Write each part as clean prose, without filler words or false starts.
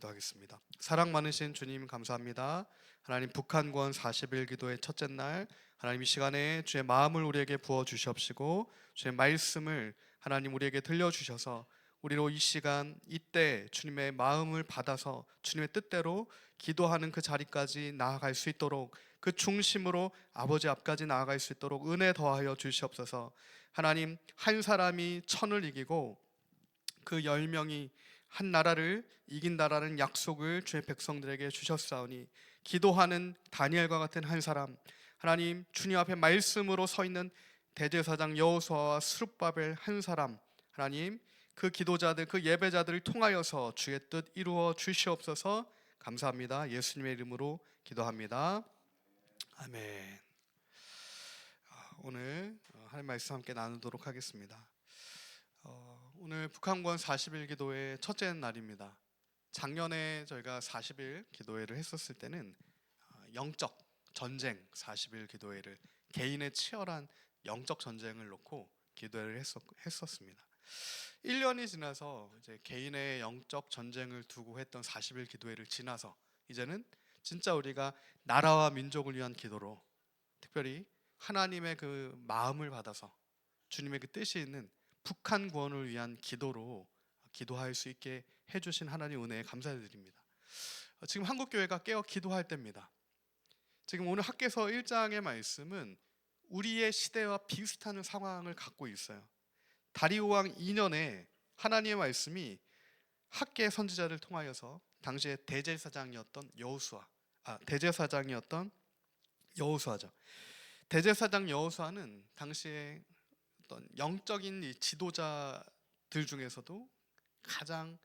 기도하겠습니다. 사랑 많으신 주님 감사합니다. 하나님, 북한권 40일 기도의 첫째 날, 하나님 이 시간에 주의 마음을 우리에게 부어 주시옵시고 주의 말씀을 하나님 우리에게 들려주셔서 우리로 이 시간 이때 주님의 마음을 받아서 주님의 뜻대로 기도하는 그 자리까지 나아갈 수 있도록, 그 중심으로 아버지 앞까지 나아갈 수 있도록 은혜 더하여 주시옵소서. 하나님, 한 사람이 천을 이기고 그 10명이 한 나라를 이긴다라는 약속을 주의 백성들에게 주셨사오니, 기도하는 다니엘과 같은 한 사람, 하나님 주님 앞에 말씀으로 서 있는 대제사장 여호수아와 스룹바벨 한 사람, 하나님 그 기도자들, 그 예배자들을 통하여서 주의 뜻 이루어 주시옵소서. 감사합니다. 예수님의 이름으로 기도합니다. 아멘. 오늘 하나님 말씀 함께 나누도록 하겠습니다. 오늘 북한권 40일 기도회 첫째 날입니다. 작년에 저희가 40일 기도회를 했었을 때는 영적 전쟁 40일 기도회를, 개인의 치열한 영적 전쟁을 놓고 기도회를 했었습니다. 1년이 지나서 이제 개인의 영적 전쟁을 두고 했던 40일 기도회를 지나서 이제는 진짜 우리가 나라와 민족을 위한 기도로, 특별히 하나님의 그 마음을 받아서 주님의 그 뜻이 있는 북한 구원을 위한 기도로 기도할 수 있게 해주신 하나님 은혜에 감사드립니다. 지금 한국교회가 깨어 기도할 때입니다. 지금 오늘 학개서 1장의 말씀은 우리의 시대와 비슷한 상황을 갖고 있어요. 다리오 왕 2년에 하나님의 말씀이 학개 선지자를 통하여서 당시에 대제사장이었던 여호수아죠. 대제사장 여호수아는 당시에 어떤 영적인 이 지도자들 중에서도 가장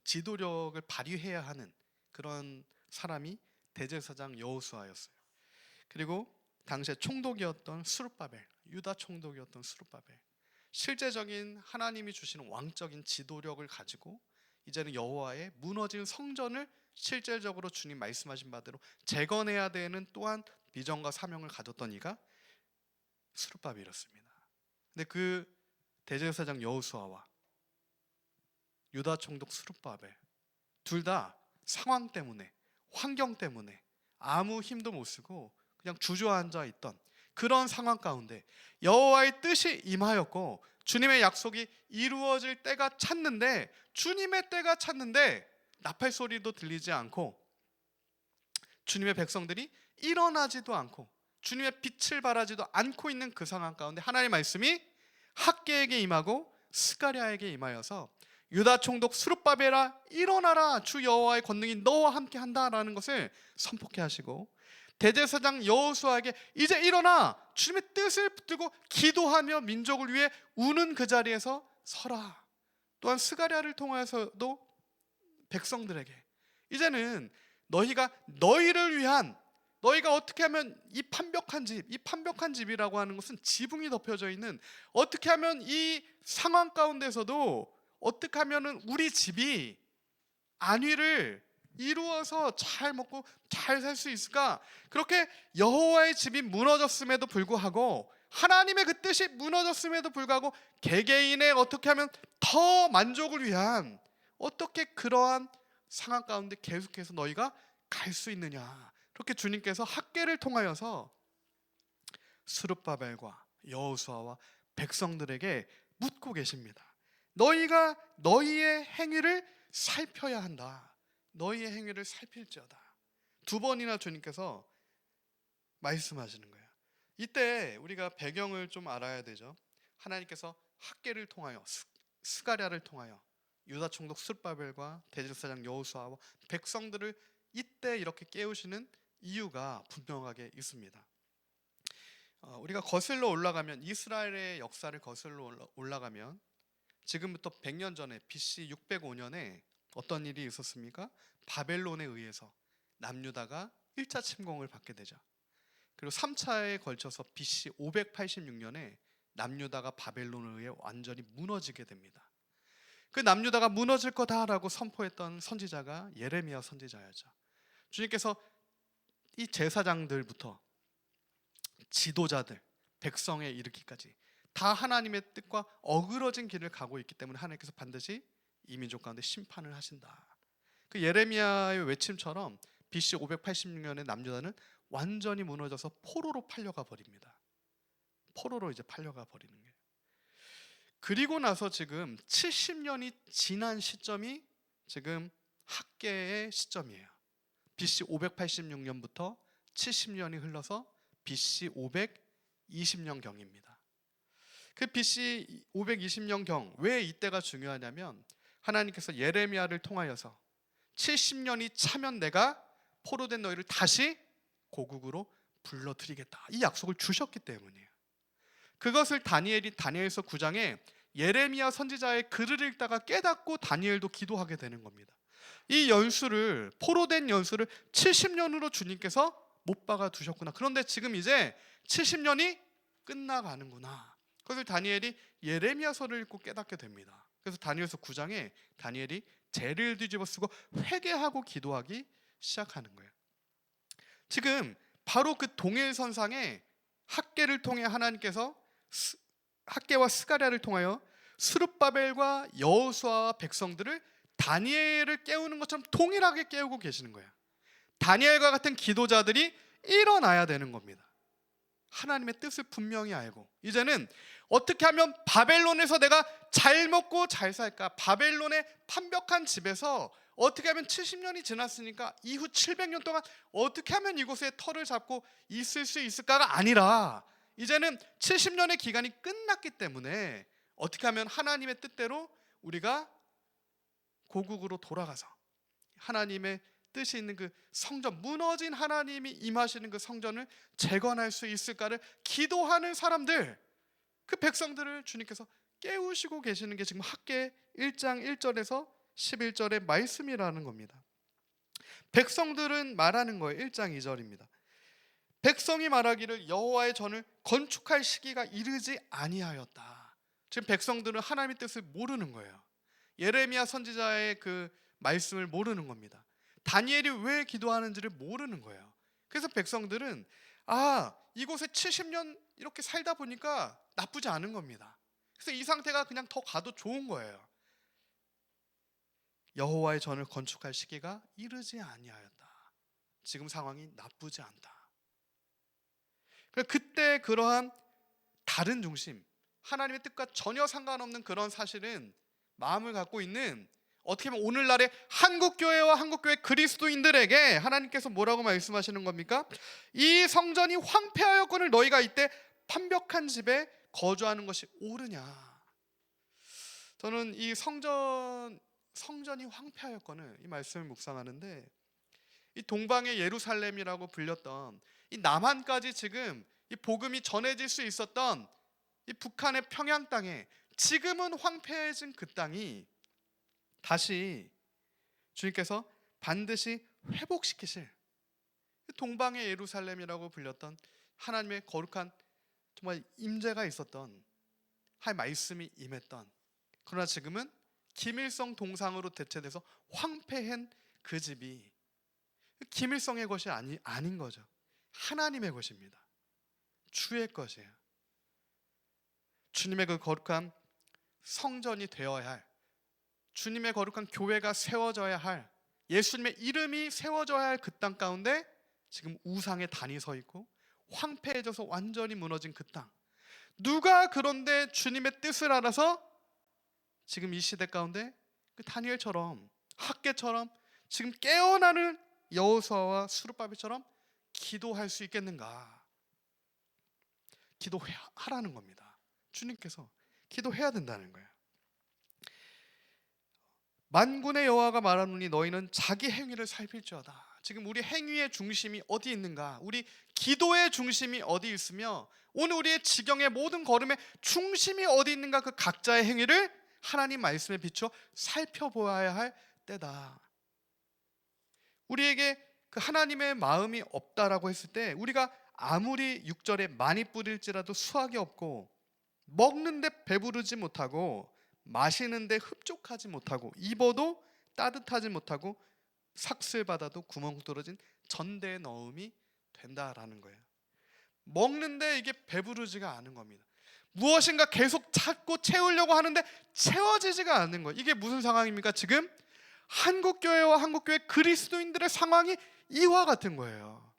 지도력을 발휘해야 하는 그런 사람이 대제사장 여호수아였어요. 그리고 당시에 총독이었던 스룹바벨, 유다 총독이었던 스룹바벨, 실제적인 하나님이 주시는 왕적인 지도력을 가지고 이제는 여호와의 무너진 성전을 실질적으로 주님 말씀하신 바대로 재건해야 되는 또한 비전과 사명을 가졌던 이가 스룹바벨이었습니다. 근데 그 대제사장 여호수아와 유다 총독 스룹바벨 둘 다 상황 때문에, 환경 때문에 아무 힘도 못 쓰고 그냥 주저앉아 있던 그런 상황 가운데 여호와의 뜻이 임하였고 주님의 약속이 이루어질 때가 찼는데, 주님의 때가 찼는데 나팔 소리도 들리지 않고 주님의 백성들이 일어나지도 않고 주님의 빛을 발하지도 않고 있는 그 상황 가운데 하나님의 말씀이 학개에게 임하고 스가랴에게 임하여서 유다 총독 스룹바벨아 일어나라, 주 여호와의 권능이 너와 함께 한다라는 것을 선포케 하시고, 대제사장 여호수아에게 이제 일어나 주님의 뜻을 붙들고 기도하며 민족을 위해 우는 그 자리에서 서라. 또한 스가랴를 통하여서도 백성들에게 이제는 너희가 너희를 위한, 너희가 어떻게 하면 이 판벽한 집이라고 하는 것은 지붕이 덮여져 있는, 어떻게 하면 이 상황 가운데서도 어떻게 하면 우리 집이 안위를 이루어서 잘 먹고 잘 살 수 있을까? 그렇게 여호와의 집이 무너졌음에도 불구하고, 하나님의 그 뜻이 무너졌음에도 불구하고 개개인의 어떻게 하면 더 만족을 위한, 어떻게 그러한 상황 가운데 계속해서 너희가 갈 수 있느냐, 그렇게 주님께서 학개를 통하여서 스룹바벨과 여호수아와 백성들에게 묻고 계십니다. 너희가 너희의 행위를 살펴야 한다. 너희의 행위를 살필지어다. 2번이나 주님께서 말씀하시는 거예요. 이때 우리가 배경을 좀 알아야 되죠. 하나님께서 학개를 통하여, 스가랴를 통하여 유다 총독 스룹바벨과 대제사장 여호수아와 백성들을 이때 이렇게 깨우시는 이유가 분명하게 있습니다. 우리가 거슬러 올라가면, 이스라엘의 역사를 거슬러 올라가면 지금부터 100년 전에 BC 605년에 어떤 일이 있었습니까? 바벨론에 의해서 남유다가 1차 침공을 받게 되죠. 그리고 3차에 걸쳐서 BC 586년에 남유다가 바벨론에 의해 완전히 무너지게 됩니다. 그 남유다가 무너질 거다라고 선포했던 선지자가 예레미야 선지자였죠. 주님께서 이 제사장들부터 지도자들, 백성에 이르기까지 다 하나님의 뜻과 어그러진 길을 가고 있기 때문에 하나님께서 반드시 이 민족 가운데 심판을 하신다. 그 예레미야의 외침처럼 BC 586년에 남유다는 완전히 무너져서 포로로 팔려가 버립니다. 포로로 이제 팔려가 버리는 거예요. 그리고 나서 지금 70년이 지난 시점이 지금 학개의 시점이에요. BC 586년부터 70년이 흘러서 BC 520년경입니다. 그 BC 520년경, 왜 이때가 중요하냐면 하나님께서 예레미야를 통하여서 70년이 차면 내가 포로된 너희를 다시 고국으로 불러들이겠다, 이 약속을 주셨기 때문이에요. 그것을 다니엘이 다니엘서 9장에 예레미야 선지자의 글을 읽다가 깨닫고 다니엘도 기도하게 되는 겁니다. 이 연수를, 포로된 연수를 70년으로 주님께서 못 박아 두셨구나. 그런데 지금 이제 70년이 끝나가는구나. 그것을 다니엘이 예레미야서를 읽고 깨닫게 됩니다. 그래서 다니엘서 9장에 다니엘이 재를 뒤집어 쓰고 회개하고 기도하기 시작하는 거예요. 지금 바로 그 동일선상에 학개를 통해 하나님께서 학개와 스가랴를 통하여 스룹바벨과 여호수아와 백성들을 다니엘을 깨우는 것처럼 동일하게 깨우고 계시는 거예요. 다니엘과 같은 기도자들이 일어나야 되는 겁니다. 하나님의 뜻을 분명히 알고, 이제는 어떻게 하면 바벨론에서 내가 잘 먹고 잘 살까, 바벨론의 판벽한 집에서 어떻게 하면 70년이 지났으니까 이후 700년 동안 어떻게 하면 이곳에 터를 잡고 있을 수 있을까가 아니라, 이제는 70년의 기간이 끝났기 때문에 어떻게 하면 하나님의 뜻대로 우리가 고국으로 돌아가서 하나님의 뜻이 있는 그 성전, 무너진 하나님이 임하시는 그 성전을 재건할 수 있을까를 기도하는 사람들, 그 백성들을 주님께서 깨우시고 계시는 게 지금 학개 1장 1절에서 11절의 말씀이라는 겁니다. 백성들은 말하는 거예요. 1장 2절입니다. 백성이 말하기를 여호와의 전을 건축할 시기가 이르지 아니하였다. 지금 백성들은 하나님의 뜻을 모르는 거예요. 예레미야 선지자의 그 말씀을 모르는 겁니다. 다니엘이 왜 기도하는지를 모르는 거예요. 그래서 백성들은 이곳에 70년 이렇게 살다 보니까 나쁘지 않은 겁니다. 그래서 이 상태가 그냥 더 가도 좋은 거예요. 여호와의 전을 건축할 시기가 이르지 아니하였다. 지금 상황이 나쁘지 않다. 그때 그러한 다른 중심, 하나님의 뜻과 전혀 상관없는 그런 사실은 마음을 갖고 있는, 어떻게 보면 오늘날의 한국교회와 한국교회 그리스도인들에게 하나님께서 뭐라고 말씀하시는 겁니까? 이 성전이 황폐하였거늘 너희가 이때 판벽한 집에 거주하는 것이 옳으냐. 저는 이 성전이 황폐하였거늘, 이 말씀을 묵상하는데, 이 동방의 예루살렘이라고 불렸던 이 남한까지 지금 이 복음이 전해질 수 있었던 이 북한의 평양 땅에 지금은 황폐해진 그 땅이 다시 주님께서 반드시 회복시키실, 동방의 예루살렘이라고 불렸던 하나님의 거룩한 정말 임재가 있었던, 할 말씀이 임했던, 그러나 지금은 김일성 동상으로 대체돼서 황폐한 그 집이 김일성의 것이 아닌 거죠. 하나님의 것입니다. 주의 것이에요. 주님의 그 거룩한 성전이 되어야 할, 주님의 거룩한 교회가 세워져야 할, 예수님의 이름이 세워져야 할 그 땅 가운데 지금 우상의 단이 서 있고 황폐해져서 완전히 무너진 그 땅, 누가 그런데 주님의 뜻을 알아서 지금 이 시대 가운데 그 다니엘처럼, 학개처럼 지금 깨어나는 여호수아와 스룹바벨처럼 기도할 수 있겠는가? 기도하라는 겁니다. 주님께서 기도해야 된다는 거예요. 만군의 여호와가 말하노니 너희는 자기 행위를 살필지어다. 지금 우리 행위의 중심이 어디 있는가? 우리 기도의 중심이 어디 있으며 오늘 우리의 지경의 모든 걸음의 중심이 어디 있는가? 그 각자의 행위를 하나님 말씀에 비추어 살펴보아야 할 때다. 우리에게 그 하나님의 마음이 없다라고 했을 때, 우리가 아무리 6절에 많이 뿌릴지라도 수확이 없고, 먹는데 배부르지 못하고, 마시는데 흡족하지 못하고, 입어도 따뜻하지 못하고, 삭슬 받아도 구멍 뚫어진 전대에 넣음이 된다라는 거예요. 먹는데 이게 배부르지가 않은 겁니다. 무엇인가 계속 찾고 채우려고 하는데 채워지지가 않는 거예요. 이게 무슨 상황입니까? 지금 한국교회와 한국교회 그리스도인들의 상황이 이와 같은 거예요.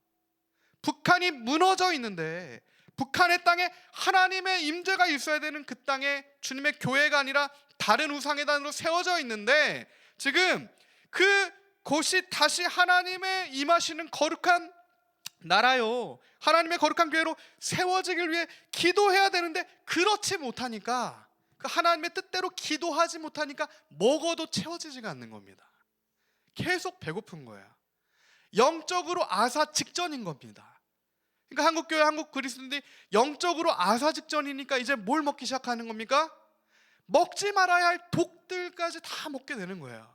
북한이 무너져 있는데 북한의 땅에 하나님의 임재가 있어야 되는 그 땅에 주님의 교회가 아니라 다른 우상의 단으로 세워져 있는데, 지금 그 곳이 다시 하나님의 임하시는 거룩한 나라요, 하나님의 거룩한 교회로 세워지길 위해 기도해야 되는데 그렇지 못하니까, 그 하나님의 뜻대로 기도하지 못하니까 먹어도 채워지지가 않는 겁니다. 계속 배고픈 거야. 영적으로 아사 직전인 겁니다. 그러니까 한국교회, 한국 그리스도인들이 영적으로 아사 직전이니까 이제 뭘 먹기 시작하는 겁니까? 먹지 말아야 할 독들까지 다 먹게 되는 거예요.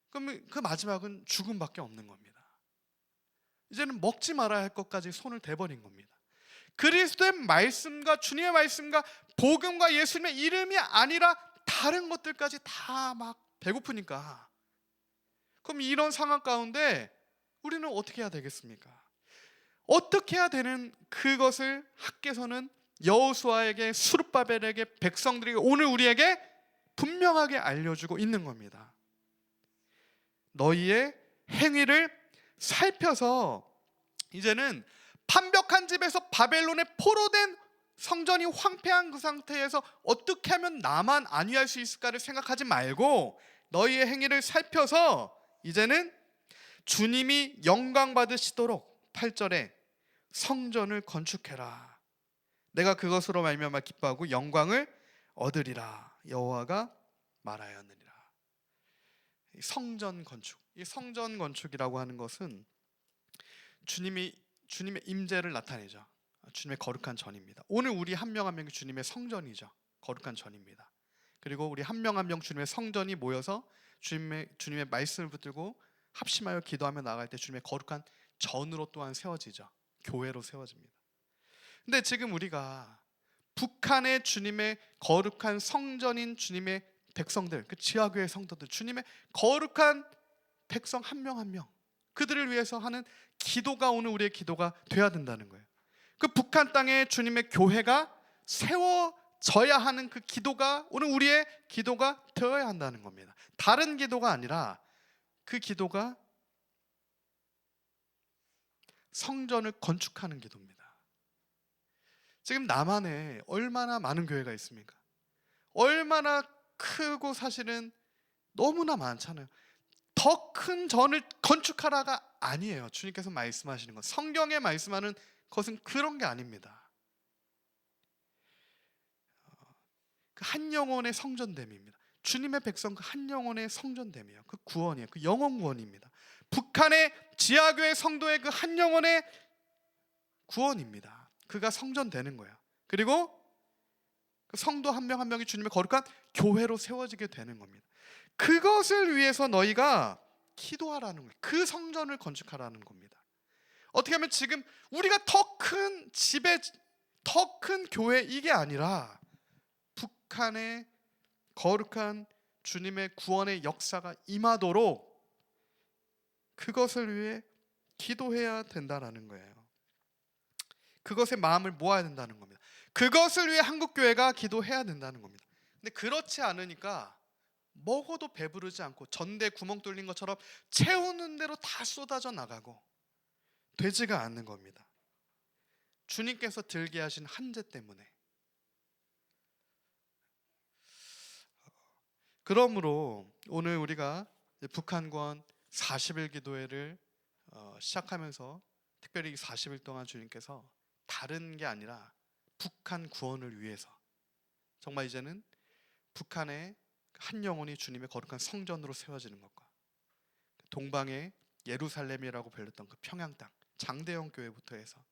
그럼 그 마지막은 죽음밖에 없는 겁니다. 이제는 먹지 말아야 할 것까지 손을 대버린 겁니다. 그리스도의 말씀과 주님의 말씀과 복음과 예수님의 이름이 아니라 다른 것들까지 다 막 배고프니까, 그럼 이런 상황 가운데 우리는 어떻게 해야 되겠습니까? 어떻게 해야 되는 그것을 하께서는 여호수아에게, 스룹바벨에게, 백성들에게, 오늘 우리에게 분명하게 알려주고 있는 겁니다. 너희의 행위를 살펴서, 이제는 판벽한 집에서 바벨론에 포로된 성전이 황폐한 그 상태에서 어떻게 하면 나만 안위할 수 있을까를 생각하지 말고 너희의 행위를 살펴서 이제는 주님이 영광 받으시도록 8절에 성전을 건축해라. 내가 그것으로 말미암아 기뻐하고 영광을 얻으리라. 여호와가 말하였느니라. 성전 건축, 이 성전 건축이라고 하는 것은 주님의 임재를 나타내죠. 주님의 거룩한 전입니다. 오늘 우리 한 명 한 명이 주님의 성전이죠. 거룩한 전입니다. 그리고 우리 한 명 한 명 주님의 성전이 모여서 주님의 말씀을 붙들고 합심하여 기도하며 나아갈 때 주님의 거룩한 전으로 또한 세워지죠. 교회로 세워집니다. 근데 지금 우리가 북한의 주님의 거룩한 성전인 주님의 백성들, 그 지하교회 성도들, 주님의 거룩한 백성 한 명 한 명, 그들을 위해서 하는 기도가 오늘 우리의 기도가 돼야 된다는 거예요. 그 북한 땅에 주님의 교회가 세워져야 하는 그 기도가 오늘 우리의 기도가 되어야 한다는 겁니다. 다른 기도가 아니라 그 기도가 성전을 건축하는 기도입니다. 지금 남한에 얼마나 많은 교회가 있습니까? 얼마나 크고 사실은 너무나 많잖아요. 더 큰 전을 건축하라가 아니에요. 주님께서 말씀하시는 것, 성경에 말씀하는 것은 그런 게 아닙니다. 그 한 영혼의 성전됨입니다. 주님의 백성 그 한 영혼의 성전됨이에요. 그 구원이에요. 그 영혼 구원입니다. 북한의 지하교회 성도의 그 한 영혼의 구원입니다. 그가 성전되는 거예요. 그리고 그 성도 한 명 한 명이 주님의 거룩한 교회로 세워지게 되는 겁니다. 그것을 위해서 너희가 기도하라는 거예요. 그 성전을 건축하라는 겁니다. 어떻게 하면 지금 우리가 더 큰 집에, 더 큰 교회, 이게 아니라 북한의 거룩한 주님의 구원의 역사가 임하도록 그것을 위해 기도해야 된다는 거예요. 그것에 마음을 모아야 된다는 겁니다. 그것을 위해 한국교회가 기도해야 된다는 겁니다. 근데 그렇지 않으니까 먹어도 배부르지 않고 전대 구멍 뚫린 것처럼 채우는 대로 다 쏟아져 나가고 되지가 않는 겁니다. 주님께서 들게 하신 한재 때문에. 그러므로 오늘 우리가 북한권 40일 기도회를 시작하면서 특별히 40일 동안 주님께서 다른 게 아니라 북한 구원을 위해서 정말 이제는 북한의 한 영혼이 주님의 거룩한 성전으로 세워지는 것과 동방의 예루살렘이라고 불렸던 그 평양 땅 장대영 교회부터 해서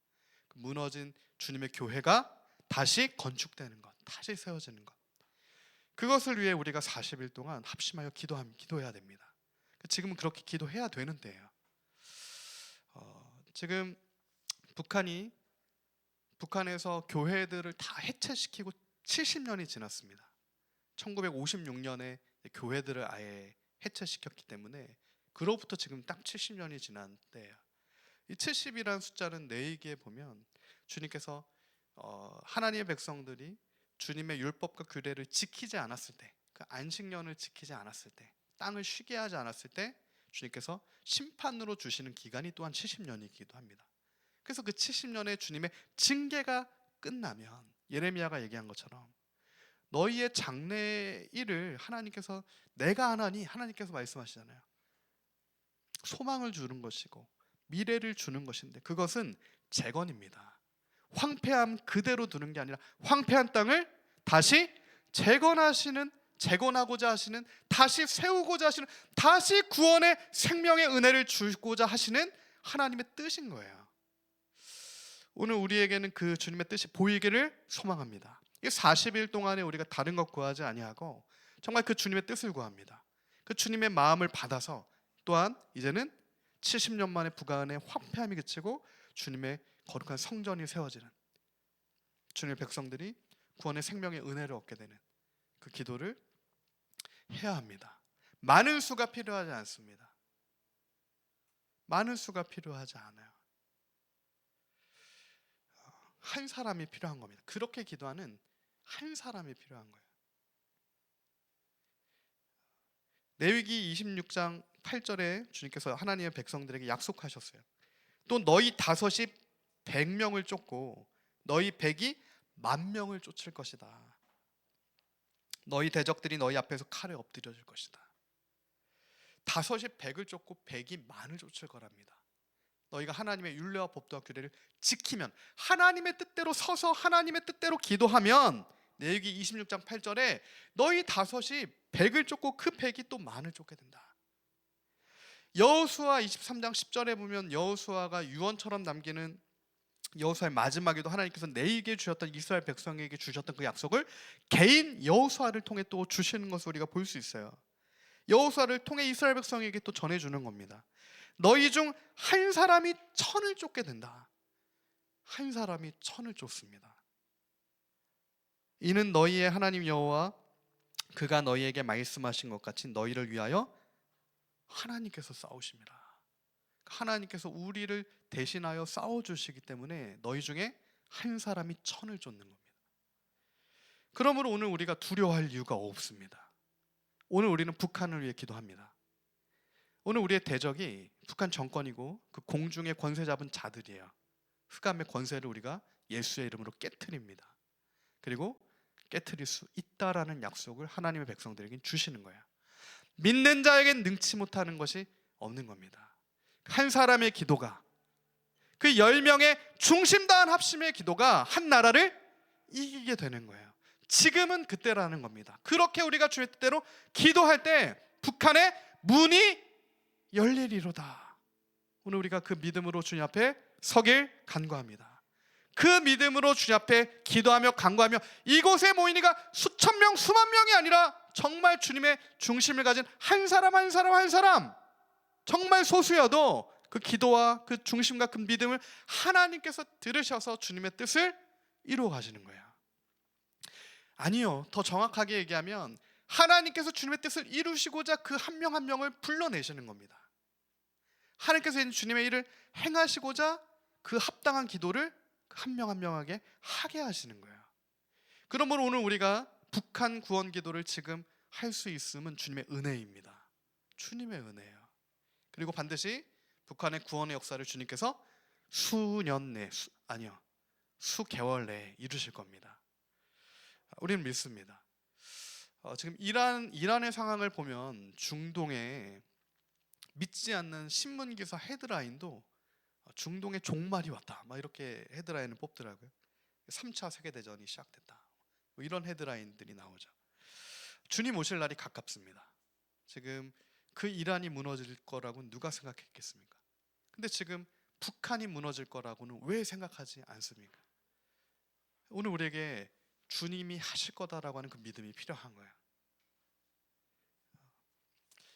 그 무너진 주님의 교회가 다시 건축되는 것, 다시 세워지는 것, 그것을 위해 우리가 40일 동안 합심하여 기도해야 됩니다. 지금은 그렇게 기도해야 되는 때예요. 지금 북한에서 교회들을 다 해체시키고 70년이 지났습니다. 1956년에 교회들을 아예 해체시켰기 때문에 그로부터 지금 딱 70년이 지난 때예요. 이 70이라는 숫자는 레위기에 보면 주님께서 하나님의 백성들이 주님의 율법과 규례를 지키지 않았을 때, 그 안식년을 지키지 않았을 때, 땅을 쉬게 하지 않았을 때 주님께서 심판으로 주시는 기간이 또한 70년이기도 합니다. 그래서 그 70년의 주님의 징계가 끝나면 예레미야가 얘기한 것처럼 너희의 장래일을 하나님께서 내가 하나니, 하나님께서 말씀하시잖아요. 소망을 주는 것이고 미래를 주는 것인데 그것은 재건입니다. 황폐함 그대로 두는 게 아니라 황폐한 땅을 다시 재건하고자 하시는, 다시 세우고자 하시는, 다시 구원의 생명의 은혜를 주고자 하시는 하나님의 뜻인 거예요. 오늘 우리에게는 그 주님의 뜻이 보이기를 소망합니다. 이 40일 동안에 우리가 다른 것 구하지 아니하고 정말 그 주님의 뜻을 구합니다. 그 주님의 마음을 받아서 또한 이제는 70년 만에 북한의 황폐함이 그치고 주님의 거룩한 성전이 세워지는, 주님의 백성들이 구원의 생명의 은혜를 얻게 되는 그 기도를 해야 합니다. 많은 수가 필요하지 않습니다. 많은 수가 필요하지 않아요. 한 사람이 필요한 겁니다. 그렇게 기도하는 한 사람이 필요한 거예요. 레위기 26장 8절에 주님께서 하나님의 백성들에게 약속하셨어요. 또 너희 다섯이 100명을 쫓고 너희 100이 10,000명을 쫓을 것이다. 너희 대적들이 너희 앞에서 칼에 엎드려 줄 것이다. 다섯이 100을 쫓고 100이 10,000을 쫓을 거랍니다. 너희가 하나님의 율례와 법도와 규례를 지키면, 하나님의 뜻대로 서서 하나님의 뜻대로 기도하면, 레위기 26장 8절에 너희 다섯이 100을 쫓고 그 100이 또 10,000을 쫓게 된다. 여호수아 23장 10절에 보면 여호수아가 유언처럼 남기는 여호수아의 마지막에도 하나님께서 내게 주셨던 이스라엘 백성에게 주셨던 그 약속을 개인 여호수아를 통해 또 주시는 것을 우리가 볼 수 있어요. 여호수아를 통해 이스라엘 백성에게 또 전해주는 겁니다. 너희 중 한 사람이 1,000을 쫓게 된다. 한 사람이 1,000을 쫓습니다. 이는 너희의 하나님 여호와 그가 너희에게 말씀하신 것 같이 너희를 위하여 하나님께서 싸우심이라. 하나님께서 우리를 대신하여 싸워주시기 때문에 너희 중에 한 사람이 1,000을 쫓는 겁니다. 그러므로 오늘 우리가 두려워할 이유가 없습니다. 오늘 우리는 북한을 위해 기도합니다. 오늘 우리의 대적이 북한 정권이고 그 공중의 권세 잡은 자들이에요. 흑암의 권세를 우리가 예수의 이름으로 깨트립니다. 그리고 깨트릴 수 있다라는 약속을 하나님의 백성들에게 주시는 거예요. 믿는 자에겐 능치 못하는 것이 없는 겁니다. 한 사람의 기도가, 그 10명의 중심 다한 합심의 기도가 한 나라를 이기게 되는 거예요. 지금은 그때라는 겁니다. 그렇게 우리가 주의 뜻대로 기도할 때 북한의 문이 열리리로다. 오늘 우리가 그 믿음으로 주님 앞에 서길 간구합니다. 그 믿음으로 주님 앞에 기도하며 간구하며 이곳에 모인 이가 수천 명, 수만 명이 아니라 정말 주님의 중심을 가진 한 사람 한 사람 한 사람, 정말 소수여도 그 기도와 그 중심과 그 믿음을 하나님께서 들으셔서 주님의 뜻을 이루어 가시는 거예요. 아니요, 더 정확하게 얘기하면 하나님께서 주님의 뜻을 이루시고자 그 한 명 한 명을 불러내시는 겁니다. 하나님께서 주님의 일을 행하시고자 그 합당한 기도를 한 명 한 명에게 하게 하시는 거예요. 그러므로 오늘 우리가 북한 구원 기도를 지금 할 수 있음은 주님의 은혜입니다. 주님의 은혜예요. 그리고 반드시 북한의 구원의 역사를 주님께서 수년 내, 수개월 내에 이루실 겁니다. 우리는 믿습니다. 지금 이란의 상황을 보면 중동에 믿지 않는 신문 기사 헤드라인도 중동에 종말이 왔다, 막 이렇게 헤드라인을 뽑더라고요. 3차 세계대전이 시작됐다, 뭐 이런 헤드라인들이 나오죠. 주님 오실 날이 가깝습니다. 지금 그 이란이 무너질 거라고는 누가 생각했겠습니까? 근데 지금 북한이 무너질 거라고는 왜 생각하지 않습니까? 오늘 우리에게 주님이 하실 거다라고 하는 그 믿음이 필요한 거예요.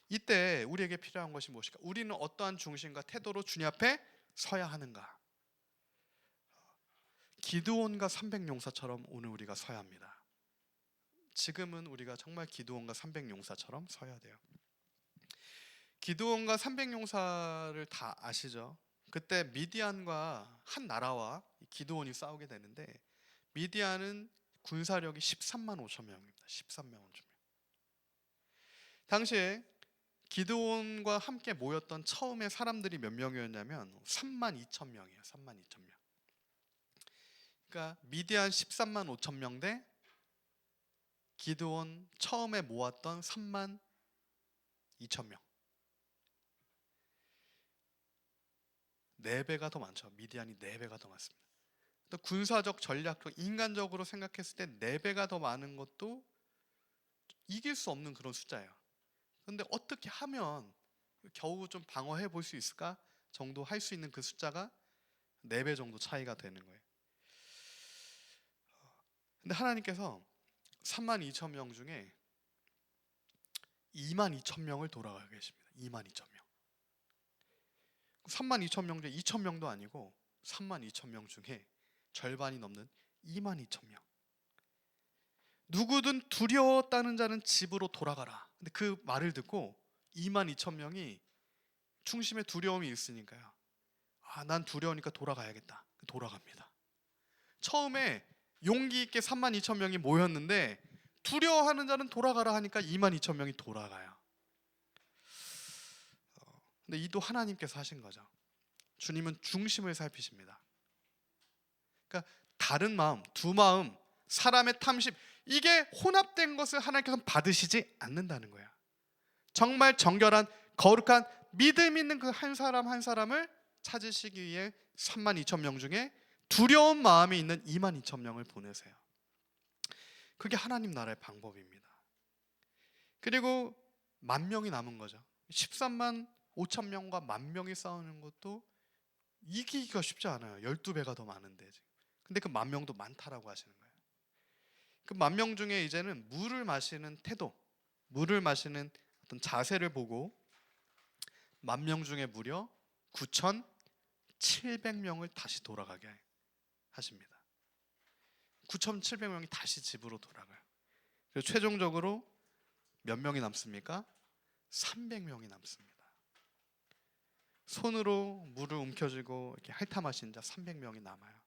이때 우리에게 필요한 것이 무엇일까? 우리는 어떠한 중심과 태도로 주님 앞에 서야 하는가? 기드온과 300용사처럼 오늘 우리가 서야 합니다. 지금은 우리가 정말 기드온과 300용사처럼 서야 돼요. 기드온과 300용사를 다 아시죠? 그때 미디안과 한 나라와 기드온이 싸우게 되는데 미디안은 군사력이 13만 5천 명입니다. 13만 5천 명. 당시에 기드온과 함께 모였던 처음에 사람들이 몇 명이었냐면 3만 2천 명이에요. 3만 2천 명. 그러니까 미디안 13만 5천 명 대 기드온 처음에 모았던 3만 2천 명. 4배가 더 많죠. 미디안이 4배가 더 많습니다. 또 군사적, 전략적, 인간적으로 생각했을 때 4배가 더 많은 것도 이길 수 없는 그런 숫자예요. 그런데 어떻게 하면 겨우 좀 방어해 볼 수 있을까 정도 할 수 있는 그 숫자가 4배 정도 차이가 되는 거예요. 근데 하나님께서 3만 2천 명 중에 2만 2천 명을 돌아가 계십니다. 2만 2천 명. 3만 2천 명 중에 2천 명도 아니고 3만 2천 명 중에 절반이 넘는 2만 2천 명. 누구든 두려웠다는 자는 집으로 돌아가라. 근데 그 말을 듣고 2만 2천 명이 중심에 두려움이 있으니까요. 난 두려우니까 돌아가야겠다. 돌아갑니다. 처음에 용기 있게 3만 2천 명이 모였는데 두려워하는 자는 돌아가라 하니까 2만 2천 명이 돌아가요. 근데 이도 하나님께서 하신 거죠. 주님은 중심을 살피십니다. 그러니까 다른 마음, 두 마음, 사람의 탐심, 이게 혼합된 것을 하나님께서는 받으시지 않는다는 거야. 정말 정결한 거룩한 믿음 있는 그 한 사람 한 사람을 찾으시기 위해 3만 2천 명 중에 두려운 마음이 있는 2만 2천 명을 보내세요. 그게 하나님 나라의 방법입니다. 그리고 10,000명이 남은 거죠. 13만 5천 명과 10,000명이 싸우는 것도 이기기가 쉽지 않아요. 12배가 더 많은데 지금. 근데 그 10,000명도 많다라고 하시는 거예요. 그 10,000명 중에 이제는 물을 마시는 태도, 물을 마시는 어떤 자세를 보고 10,000명 중에 무려 9,700명을 다시 돌아가게 하십니다. 9,700명이 다시 집으로 돌아가요. 그리고 최종적으로 몇 명이 남습니까? 300명이 남습니다. 손으로 물을 움켜쥐고 이렇게 핥아 마신 자 300명이 남아요.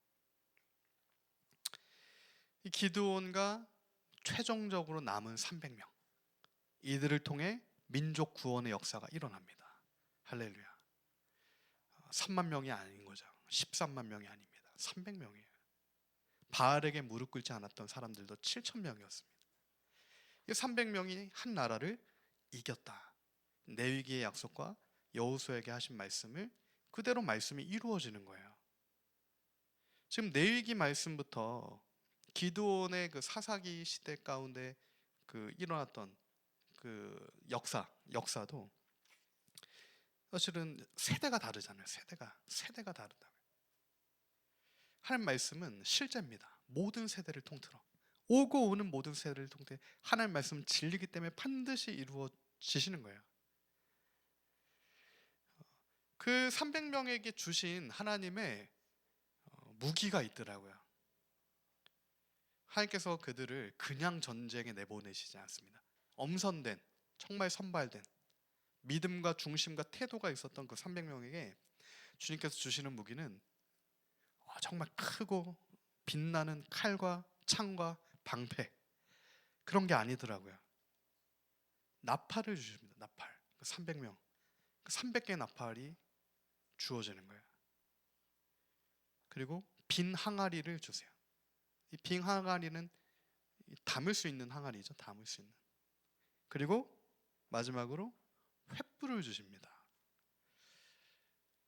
이 기드온과 최종적으로 남은 300명, 이들을 통해 민족 구원의 역사가 일어납니다. 할렐루야. 3만 명이 아닌 거죠. 13만 명이 아닙니다. 300명이에요. 바알에게 무릎 꿇지 않았던 사람들도 7,000명이었습니다. 이 300명이 한 나라를 이겼다. 레위기의 약속과 여호수아에게 하신 말씀을 그대로 말씀이 이루어지는 거예요. 지금 레위기 말씀부터 기드온의 그 사사기 시대 가운데 그 일어났던 그 역사도 사실은 세대가 다르잖아요. 세대가 다르다. 하나님 말씀은 실제입니다. 모든 세대를 통틀어 오고 오는 모든 세대를 통틀어 하나님 말씀은 진리기 때문에 반드시 이루어지시는 거예요. 그 300명에게 주신 하나님의 무기가 있더라고요. 하나님께서 그들을 그냥 전쟁에 내보내시지 않습니다. 엄선된, 정말 선발된 믿음과 중심과 태도가 있었던 그 300명에게 주님께서 주시는 무기는 정말 크고 빛나는 칼과 창과 방패, 그런 게 아니더라고요. 나팔을 주십니다. 나팔. 300명, 300개의 나팔이 주어지는 거예요. 그리고 빈 항아리를 주세요. 이 빈 항아리는 담을 수 있는 항아리죠. 담을 수 있는. 그리고 마지막으로 횃불을 주십니다.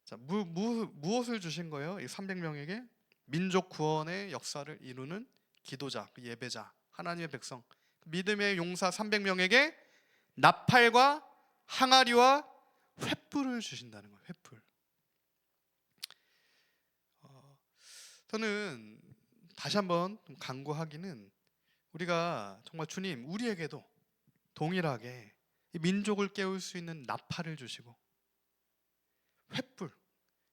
자, 무엇을 주신 거예요? 이 300명에게 민족 구원의 역사를 이루는 기도자, 예배자, 하나님의 백성, 믿음의 용사 300명에게 나팔과 항아리와 횃불을 주신다는 거예요. 횃불. 저는 다시 한번 간구하기는, 우리가 정말 주님 우리에게도 동일하게 이 민족을 깨울 수 있는 나팔을 주시고 횃불,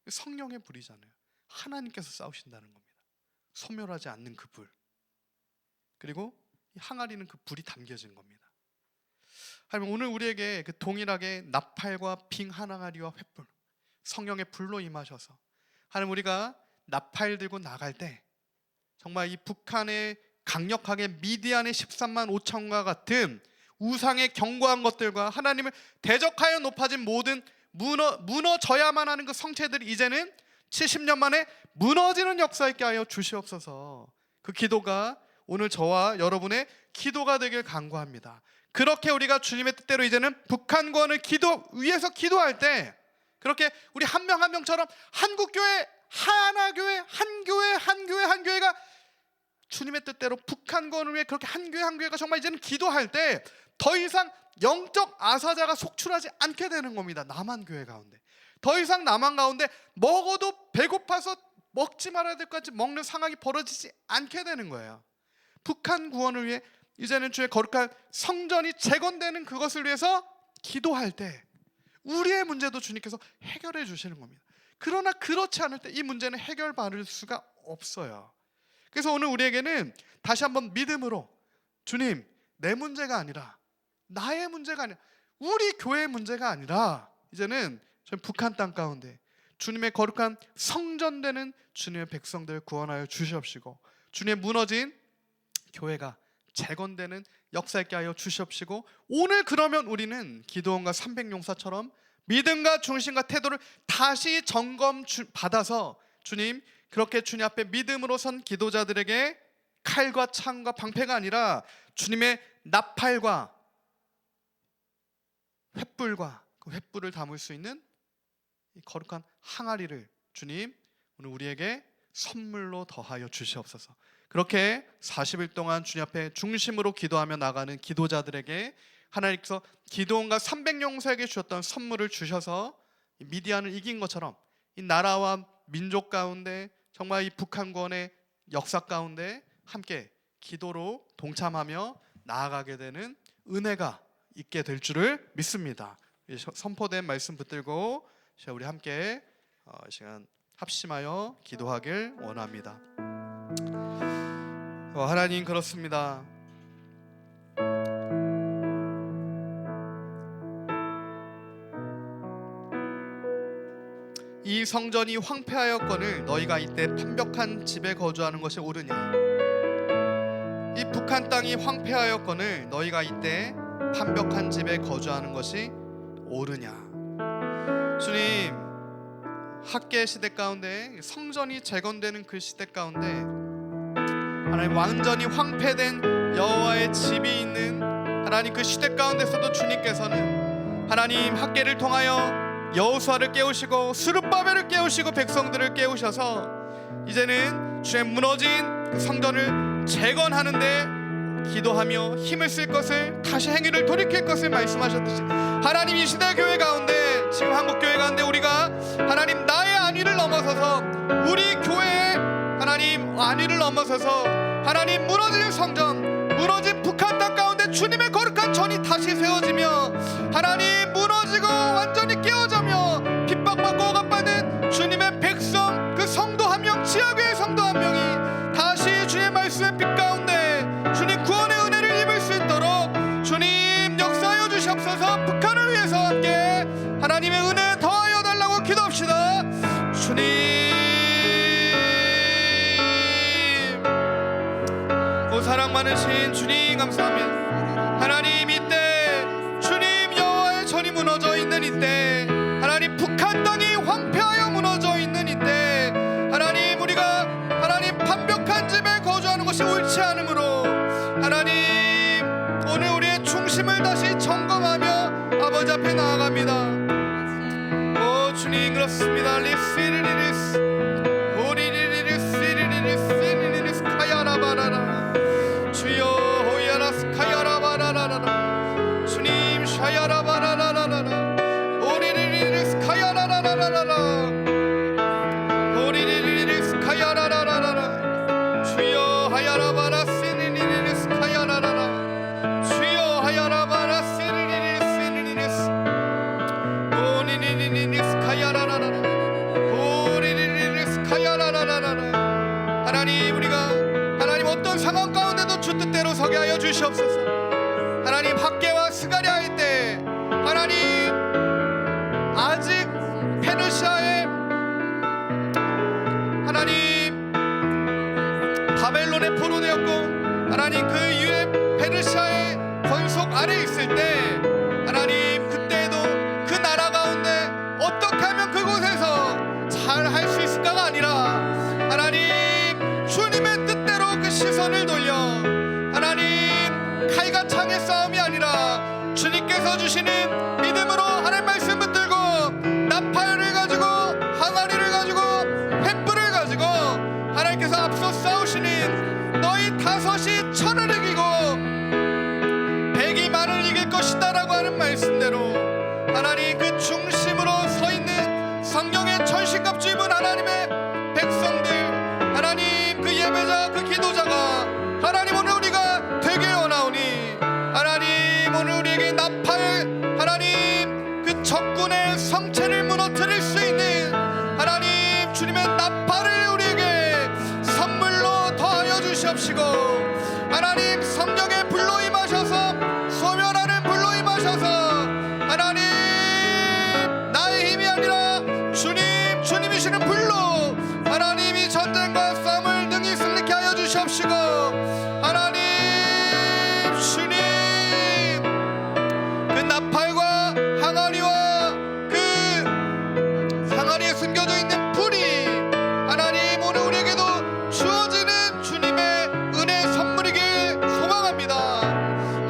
성령의 불이잖아요. 하나님께서 싸우신다는 겁니다. 소멸하지 않는 그 불. 그리고 이 항아리는 그 불이 담겨진 겁니다. 하나님 오늘 우리에게 그 동일하게 나팔과 빙 항아리와 횃불, 성령의 불로 임하셔서 하나님 우리가 나팔 들고 나갈 때 정말 이 북한의 강력하게 미디안의 13만 5천과 같은 우상의 견고한 것들과 하나님을 대적하여 높아진 모든 무너져야만 하는 그 성체들이 이제는 70년 만에 무너지는 역사 있게 하여 주시옵소서. 그 기도가 오늘 저와 여러분의 기도가 되길 간구합니다. 그렇게 우리가 주님의 뜻대로 이제는 북한 구원을 위해서 기도할 때, 그렇게 우리 한 명 한 명처럼 한국교회, 하나교회, 한 교회가 주님의 뜻대로 북한 구원을 위해 그렇게 한 교회가 정말 이제는 기도할 때 더 이상 영적 아사자가 속출하지 않게 되는 겁니다. 남한 교회 가운데 더 이상 남한 가운데 먹어도 배고파서 먹지 말아야 될 것 같이 먹는 상황이 벌어지지 않게 되는 거예요. 북한 구원을 위해 이제는 주의 거룩한 성전이 재건되는 그것을 위해서 기도할 때 우리의 문제도 주님께서 해결해 주시는 겁니다. 그러나 그렇지 않을 때 이 문제는 해결받을 수가 없어요. 그래서 오늘 우리에게는 다시 한번 믿음으로, 주님, 내 문제가 아니라, 나의 문제가 아니라, 우리 교회의 문제가 아니라 이제는 저희 북한 땅 가운데 주님의 거룩한 성전되는 주님의 백성들을 구원하여 주시옵시고, 주님의 무너진 교회가 재건되는 역사 있게 하여 주시옵시고, 오늘 그러면 우리는 기드온과 300용사처럼 믿음과 중심과 태도를 다시 점검 받아서, 주님, 그렇게 주님 앞에 믿음으로 선 기도자들에게 칼과 창과 방패가 아니라 주님의 나팔과 횃불과 그 횃불을 담을 수 있는 이 거룩한 항아리를 주님 오늘 우리에게 선물로 더하여 주시옵소서. 그렇게 40일 동안 주님 앞에 중심으로 기도하며 나가는 기도자들에게 하나님께서 기드온과 300용사에게 주셨던 선물을 주셔서 미디안을 이긴 것처럼 이 나라와 민족 가운데 정말 이 북한 구원의 역사 가운데 함께 기도로 동참하며 나아가게 되는 은혜가 있게 될 줄을 믿습니다. 선포된 말씀 붙들고 우리 함께 시간 합심하여 기도하길 원합니다. 하나님, 그렇습니다. 이 성전이 황폐하였거늘 너희가 이때 판벽한 집에 거주하는 것이 옳으냐? 이 북한 땅이 황폐하였거늘 너희가 이때 판벽한 집에 거주하는 것이 옳으냐? 주님, 학계 시대 가운데 성전이 재건되는 그 시대 가운데 하나님 완전히 황폐된 여호와의 집이 있는 하나님 그 시대 가운데서도 주님께서는 하나님 학계를 통하여 여호수아를 깨우시고 스룹바벨을 깨우시고 백성들을 깨우셔서 이제는 주의 무너진 그 성전을 재건하는데 기도하며 힘을 쓸 것을, 다시 행위를 돌이킬 것을 말씀하셨듯이 하나님 이 시대 교회 가운데, 지금 한국 교회 가운데 우리가 하나님 나의 안위를 넘어서서 우리 교회의 하나님 안위를 넘어서서 하나님 무너진 성전, 무너진 북한 땅 가운데 주님의 거룩한 전이 다시 세워지며 하나님 무너지고 완전히 깨어져며 핍박받고 억압받는 주님의 백성, 그 성도 한 명, 지하교회 성도 한 명이 다시 주의 말씀의 빛 가운데 주님 구원의 은혜를 입을 수 있도록 주님 역사하여 주시옵소서. 북한을 위해서 함께 하나님의 은혜 더하여 달라고 기도합시다. 주님, 오 사랑 많으신 주님 감사합니다. 하나님, 이때 주님 여호와의 전이 무너져 있는 이때, 하나님 북한 땅이 황폐하여 무너져 있는 이때 하나님 우리가 하나님 판벽한 집에 거주하는 것이 옳지 않으므로 하나님 오늘 우리의 중심을 다시 점검하며 아버지 앞에 나아갑니다. 오 주님, 그렇습니다. 리시리리리스 오리리리리스 카야라바라라 주여 호야라스 카야라바라라라 주님 샤야라바라라라라 오리리리리스 카야라라라라라 오리리리리스 카야라라라라 주여 하야라바라시리리리스 카야라라라 주여 하야라바라시리리리스 오리리리리스 카야라라라라 오리리리리스 하나님 그 중심으로 서 있는 성령의 전신갑주 입은 하나님의 백성들, 하나님 그 예배자 그 기도자가 하나님 오늘 우리가 되게 원하오니 하나님 오늘 우리에게 나팔 하나님 그 적군의 성체를 무너뜨릴 수 있는 하나님 주님의 나팔을 우리에게 선물로 더하여 주시옵시고 하나님 성령의 불로 임하셔서 소멸하는 불로 임하셔서 하나님 나의 힘이 아니라 주님이시는 불로 하나님이 전쟁과 싸움을 능히 승리케 하여 주시옵시고 하나님 주님 그 나팔과 항아리와 그 항아리에 숨겨져 있는 불이 하나님 오늘 우리에게도 주어지는 주님의 은혜 선물이길 소망합니다.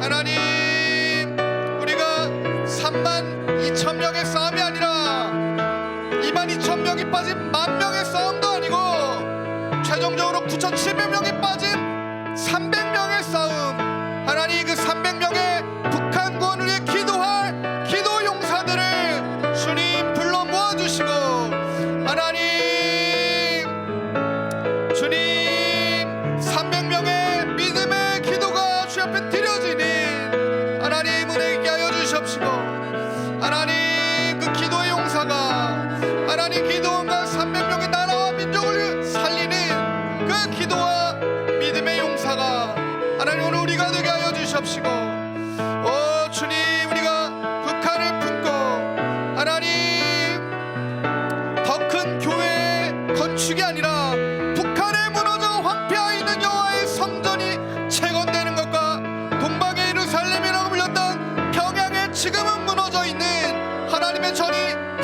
하나님 우리가 32,000명의 싸움이 아니라 22,000명이 빠진 10,000명의 싸움도 아니고 최종적으로 9,700명이 빠진 300명의 싸움, 하나님 그 300명의 북한 구원을 위해 기도할 기도 용사들을 주님 불러 모아주시고 하나님 주님 300명의 믿음의 기도가 주 앞에 드려지는 하나님 은혜 있게 하여 주시옵시고 하나님 그 기도의 용사가 하나님 기도원과 300명의 나라와 민족을 살리는 그 기도와 믿음의 용사가 하나님 오늘 우리가 되게 하여 주시옵시고 오 주님 우리가 북한을 품고 하나님 더 큰 교회 건축이 아니라 북한에 무너져 황폐하여 있는 여호와의 성전이 재건되는 것과 동방의 예루살렘이라고 불렸던 평양에 지금은 무너져 있는 하나님의 전이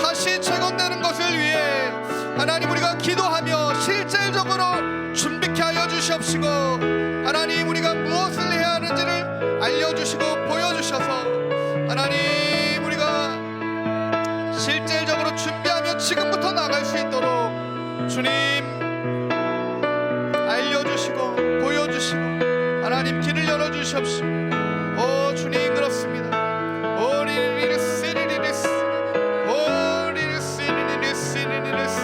다시 재건되는 것을 위해 하나님 우리가 기도하며 실질적으로 준비케 하여 주시옵시고 하나님 우리가 무엇을 해야 하는지를 알려주시고 보여주셔서 하나님 우리가 실질적으로 준비하며 지금부터 나갈 수 있도록 주님 알려주시고 보여주시고 하나님 길을 열어주시옵시고 오 주님 그렇습니다. 오 리리리스리리리스 오 리리스리리리스리리리스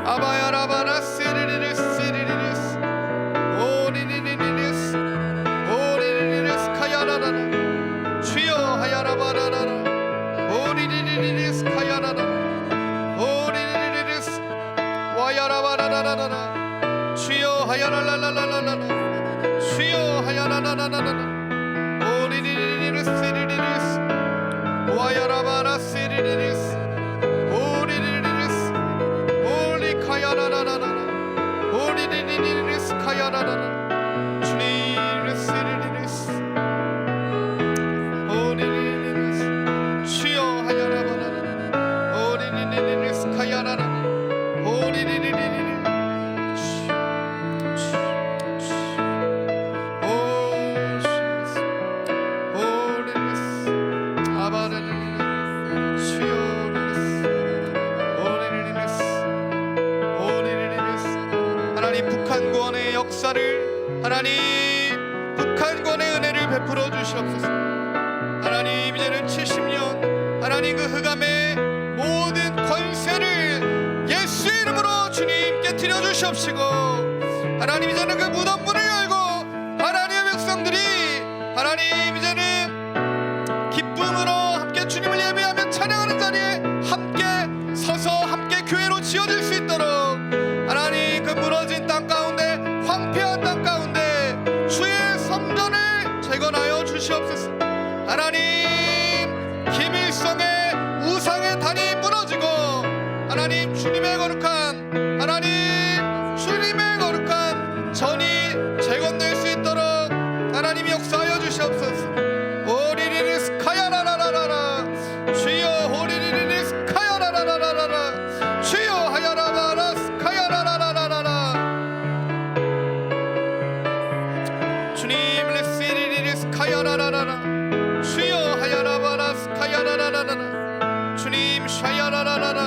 아바야라바라 스리리리스리리리스 오 리리리리스 오 리리리리스 카야라라라 주여 하야라바라라라 오 리리리리스 카야라라라 오 리리리리스 와야라바라라라라 주여 하야라라라라라라 주여 하야라라라라라 오 리리리리스 리리리스 와야라바라 스리리리스 오 리리리리스 오리 카야라라라라 오 리리리리스 카야라라라 주님 스리리리스 오 리리리리스 주여 하야라바라라 오 리리리리스 카야라라라 오 리리리리리 북한 구원의 역사를 하나님 북한 구원의 은혜를 베풀어 주시옵소서. 하나님 이제는 70년 하나님 그 흑암의 모든 권세를 예수 이름으로 주님께 드려 주시옵시고 하나님 이제는 그 무덤 문을 열고 하나님의 백성들이 하나님 이제는 기쁨으로 함께 주님을 예배하며 찬양하는 자리에 함께 서서 함께 교회로 지어질 수 있도록 하나님 그 무너진 땅 가운데 황폐한 땅 가운데 주의 성전을 재건하여 주시옵소서. 하나님 김일성의 우상의 단이 무너지고 하나님 주님의 거룩한 하나님 주님의 거룩한 전이 재건될 수 있도록 하나님이 역사하여 주시옵소서. 오리리리스 카야라라라라 주여 오리리리스 카야라라라라라 주여 하야라바라스 카야라라라라라 주님 레시리리스 카야라라라라 주여 하야라바라스 카야라라라라 주님 샤야라라라라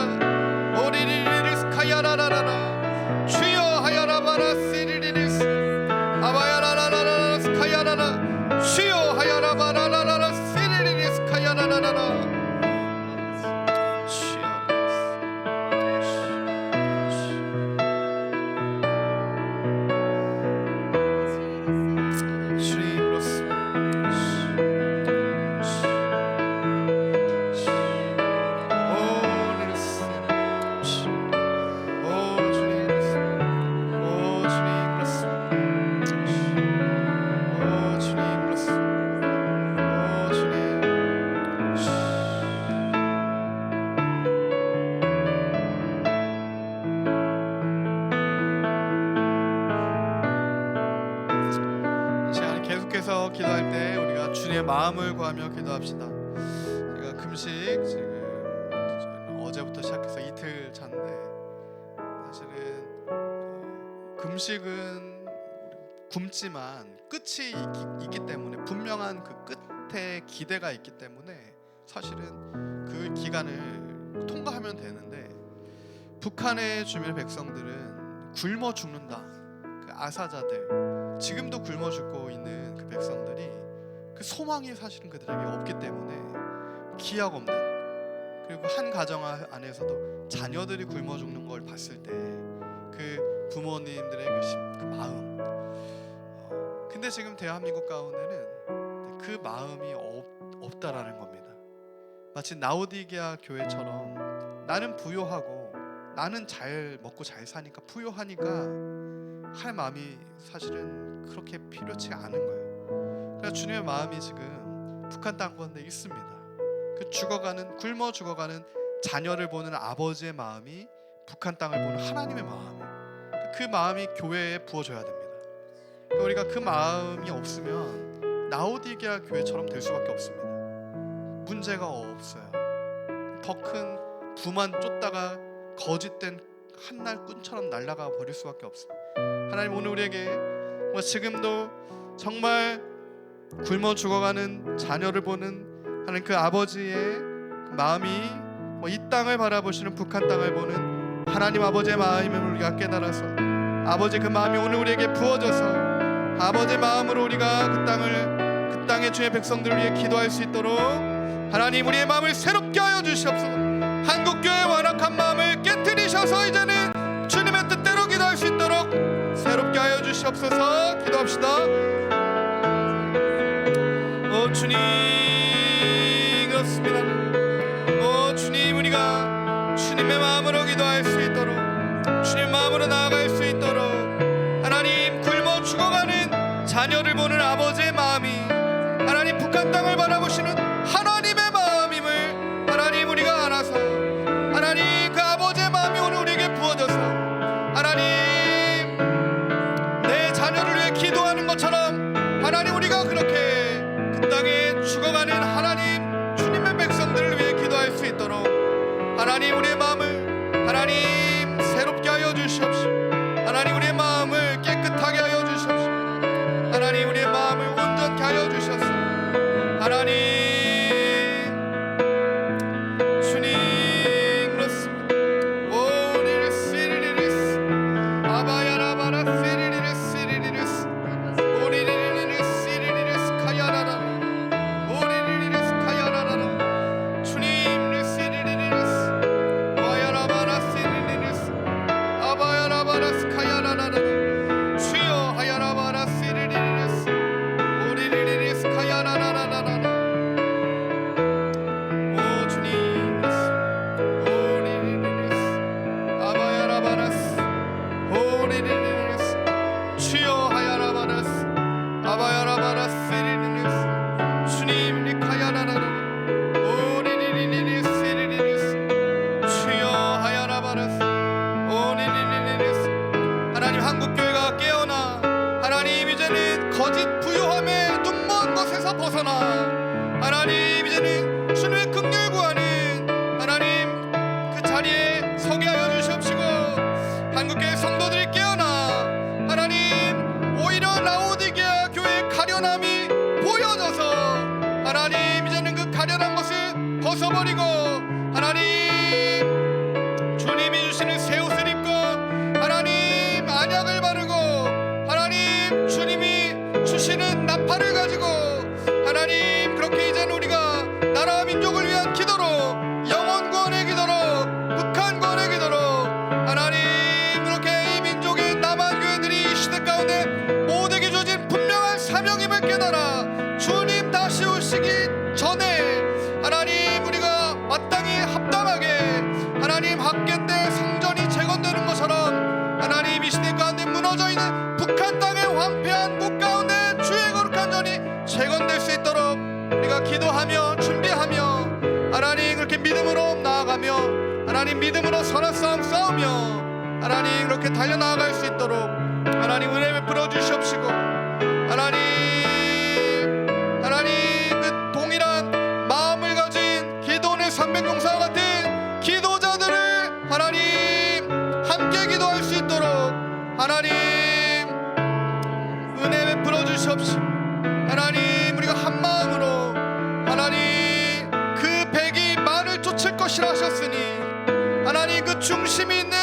오리리리스 카야라라라라 주여 하야라바라시리리스 아바야라라라라스 카야라라 주여 하야라바라라라 시리리스 카야라라라라 위해서 기도할 때 우리가 주님의 마음을 구하며 기도합시다. 제가 금식 지금 어제부터 시작해서 이틀 찼는데 사실은 금식은 굶지만 끝이 있기 때문에 분명한 그 끝에 기대가 있기 때문에 사실은 그 기간을 통과하면 되는데 북한의 주민 백성들은 굶어 죽는다. 그 아사자들 지금도 굶어 죽고 있는 그 백성들이 그 소망이 사실은 그들에게 없기 때문에 기약 없는 그리고 한 가정 안에서도 자녀들이 굶어 죽는 걸 봤을 때 그 부모님들의 그 마음 근데 지금 대한민국 가운데는 그 마음이 없다라는 겁니다. 마치 라오디게아 교회처럼 나는 부요하고 나는 잘 먹고 잘 사니까 부요하니까 할 마음이 사실은 그렇게 필요치 않은 거예요. 그러니까 주님의 마음이 지금 북한 땅 가운데 있습니다. 그 굶어 죽어가는 자녀를 보는 아버지의 마음이 북한 땅을 보는 하나님의 마음이에요. 그 마음이 교회에 부어져야 됩니다. 그러니까 우리가 그 마음이 없으면 라오디게아 교회처럼 될 수밖에 없습니다. 문제가 없어요. 더 큰 부만 쫓다가 거짓된 한날 꾼처럼 날아가 버릴 수밖에 없어요. 하나님 오늘 우리에게 지금도 정말 굶어 죽어가는 자녀를 보는 하나님 그 아버지의 마음이 이 땅을 바라보시는 북한 땅을 보는 하나님 아버지의 마음임을 우리가 깨달아서 아버지 그 마음이 오늘 우리에게 부어져서 아버지의 마음으로 우리가 그 땅의 주의 백성들을 위해 기도할 수 있도록 하나님 우리의 마음을 새롭게 하여 주시옵소서. 한국교회의 완악한 마음을 깨트리셔서 이제는 주님의 뜻대로 기도할 수 있도록 새롭게 하여 주시옵소서. 기도합시다. 오 주님 그렇습니다. 오 주님 우리가 주님의 마음으로 기도할 수 있도록 주님의 마음으로 나아갈 수 있도록 하나님 굶어 죽어가는 자녀를 보는 아버지의 마음이 하나님 북한 땅을 바라보시는 하나님의 마음임을 하나님 우리가 알아서 하나님 그 아버지의 마음이 오늘 우리에게 부어져서 하나님 내 자녀를 위해 기도하는 것처럼 하나님 우리가 그렇게 그 땅에 죽어가는 하나님 주님의 백성들을 위해 기도할 수 있도록 하나님 우리의 마음을 하나님 새롭게 하여 주시옵시오. 하나님 우리의 마음을 깨끗하게 하여 주시옵시오. 하나님 우리의 마음을 온전케 하여 주셔서 하나님 주님 그렇습니다. 오리를 시리리리스 아바야라바라 시리리리스 시리리리스 오리리리리스 시리리리스 카야라라 오리리리리스 카야라라 주님 시리리리스 와야라바라 시리리리스 아바야라바라 카야라라라 주여 하야라바라 시리리리스 오리리리리스 카야라라라라라 오 주님 오리리리리스 아바야라바라스 오리리리리스 주여 하야라바라스 아바야라바라스 시리리리스 주님 리카야라라라 오리리리리리스 시리리리스 주여 하야라바라스 오리리리리스 하나님 한국교회가 깨어나 하나님 이제는 거짓 부요함에 눈먼 것에서 벗어나 하나님 이제는 주님의 긍휼 구하는 하나님 그 자리에 서게 하여 주시옵시고 한국교회 성도들이 깨어나 하나님 오히려 라오디게아 교회의 가련함이 보여져서 하나님 이제는 그 가련한 것을 벗어버리고 하나님 주님이 주시는 새 옷을 입고 하나님 안약을 바르고 하나님 주님이 주시는 나팔을 가지고 하나님 그렇게 이제는 우리가 나라와 민족을 위한 기도로 영혼 구원의 기도로 북한 구원의 기도로 하나님 그렇게 이 민족의 남한 교회들이 이 시대 가운데 모두에게 주어진 분명한 사명임을 깨달아 주님 다시 오시기 전에 하나님 우리가 마땅히 합당하게 하나님 학계 때 성전이 재건되는 것처럼 하나님 이 시대 가운데 무너져 있는 북한 땅의 황폐한 곳 가운데 주의 거룩한 전이 재건될 수 있도록 우리가 기도하며 준비하며 하나님 그렇게 믿음으로 나아가며 하나님 믿음으로 선한 싸움 싸우며 하나님 그렇게 달려나아갈 수 있도록 하나님 은혜 베풀어 주시옵시고 하나님 300용사와 같은 기도자들을 하나님 함께 기도할 수 있도록 하나님 은혜 베풀어 주시옵시고, 하나님 우리가 한 마음으로 하나님 그 백이 만을 쫓을 것이라 하셨으니 하나님 그 중심이 있는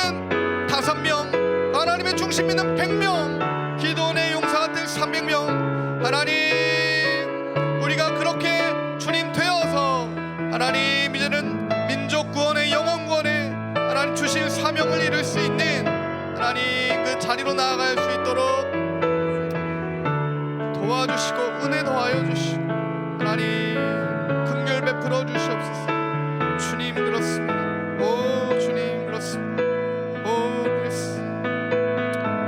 5명, 하나님의 중심 있는 100명, 기도원의 용사 같은 300명, 하나님 우리가 그렇게 주님 되어서 하나님 이제는 민족 구원의 영혼 구원의 하나님 주신 사명을 이룰 수 있는 하나님 그 자리로 나아갈 수 있도록 도와주시고 은혜 더하여 주시고 하나님 긍휼 베풀어 주시옵소서. 주님 그렇습니다. 오 주님 그렇습니다. 오 그리스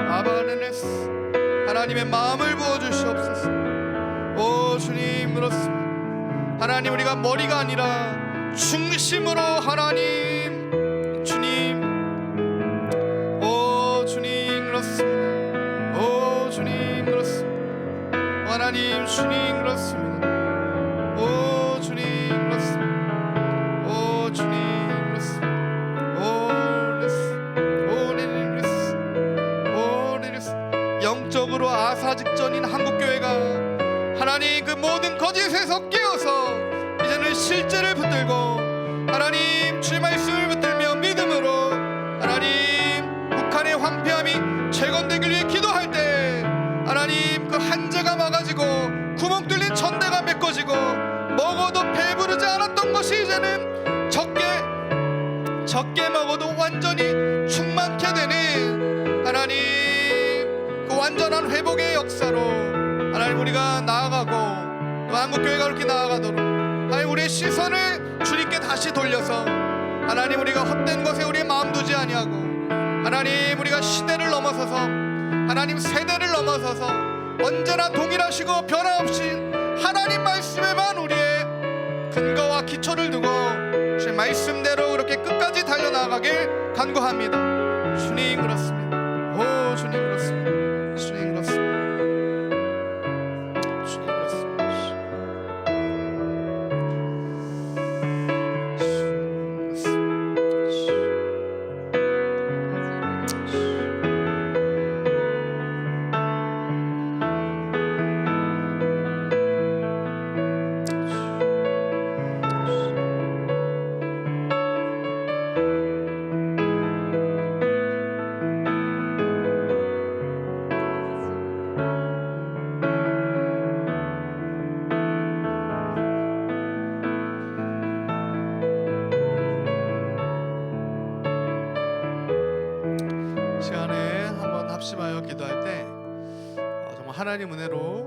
아바네네스 하나님의 마음을 부어 주시옵소서. 오 주님 그렇습니다. 하나님 우리가 머리가 아니라 중심으로 하나님 주님, 오 주님 그렇습니다. 오 주님 그렇습니다. 하나님 주님 그렇습니다. 오 주님 그렇습니다. 오 주님 그렇습니다. 오 레스 오 리리스 오 리리스 영적으로 아사 직전인 한국교회가 하나님 그 모든 거짓에서 깨어서 이제는 실제를 붙들고 하나님 주의 말씀을 붙들며 믿음으로 하나님 북한의 황폐함이 재건되길 위해 기도할 때 하나님 그 한재가 막아지고 구멍 뚫린 천대가 메꿔지고 먹어도 배부르지 않았던 것이 이제는 적게 먹어도 완전히 충만케 되는 하나님 그 완전한 회복의 역사로 하나님 우리가 나아가고 또 한국교회가 그렇게 나아가도록 하나님 우리의 시선을 주님께 다시 돌려서 하나님 우리가 헛된 것에 우리의 마음 두지 아니하고 하나님 우리가 시대를 넘어서서 하나님 세대를 넘어서서 언제나 동일하시고 변화없이 하나님 말씀에만 우리의 근거와 기초를 두고 주의 말씀대로 그렇게 끝까지 달려나가길 간구합니다. 주님 그렇습니다. 오 주님 그렇습니다. 주님 그렇습니다. 주님 그렇습니다. 시간에 한번 합심하여 기도할 때 정말 하나님 은혜로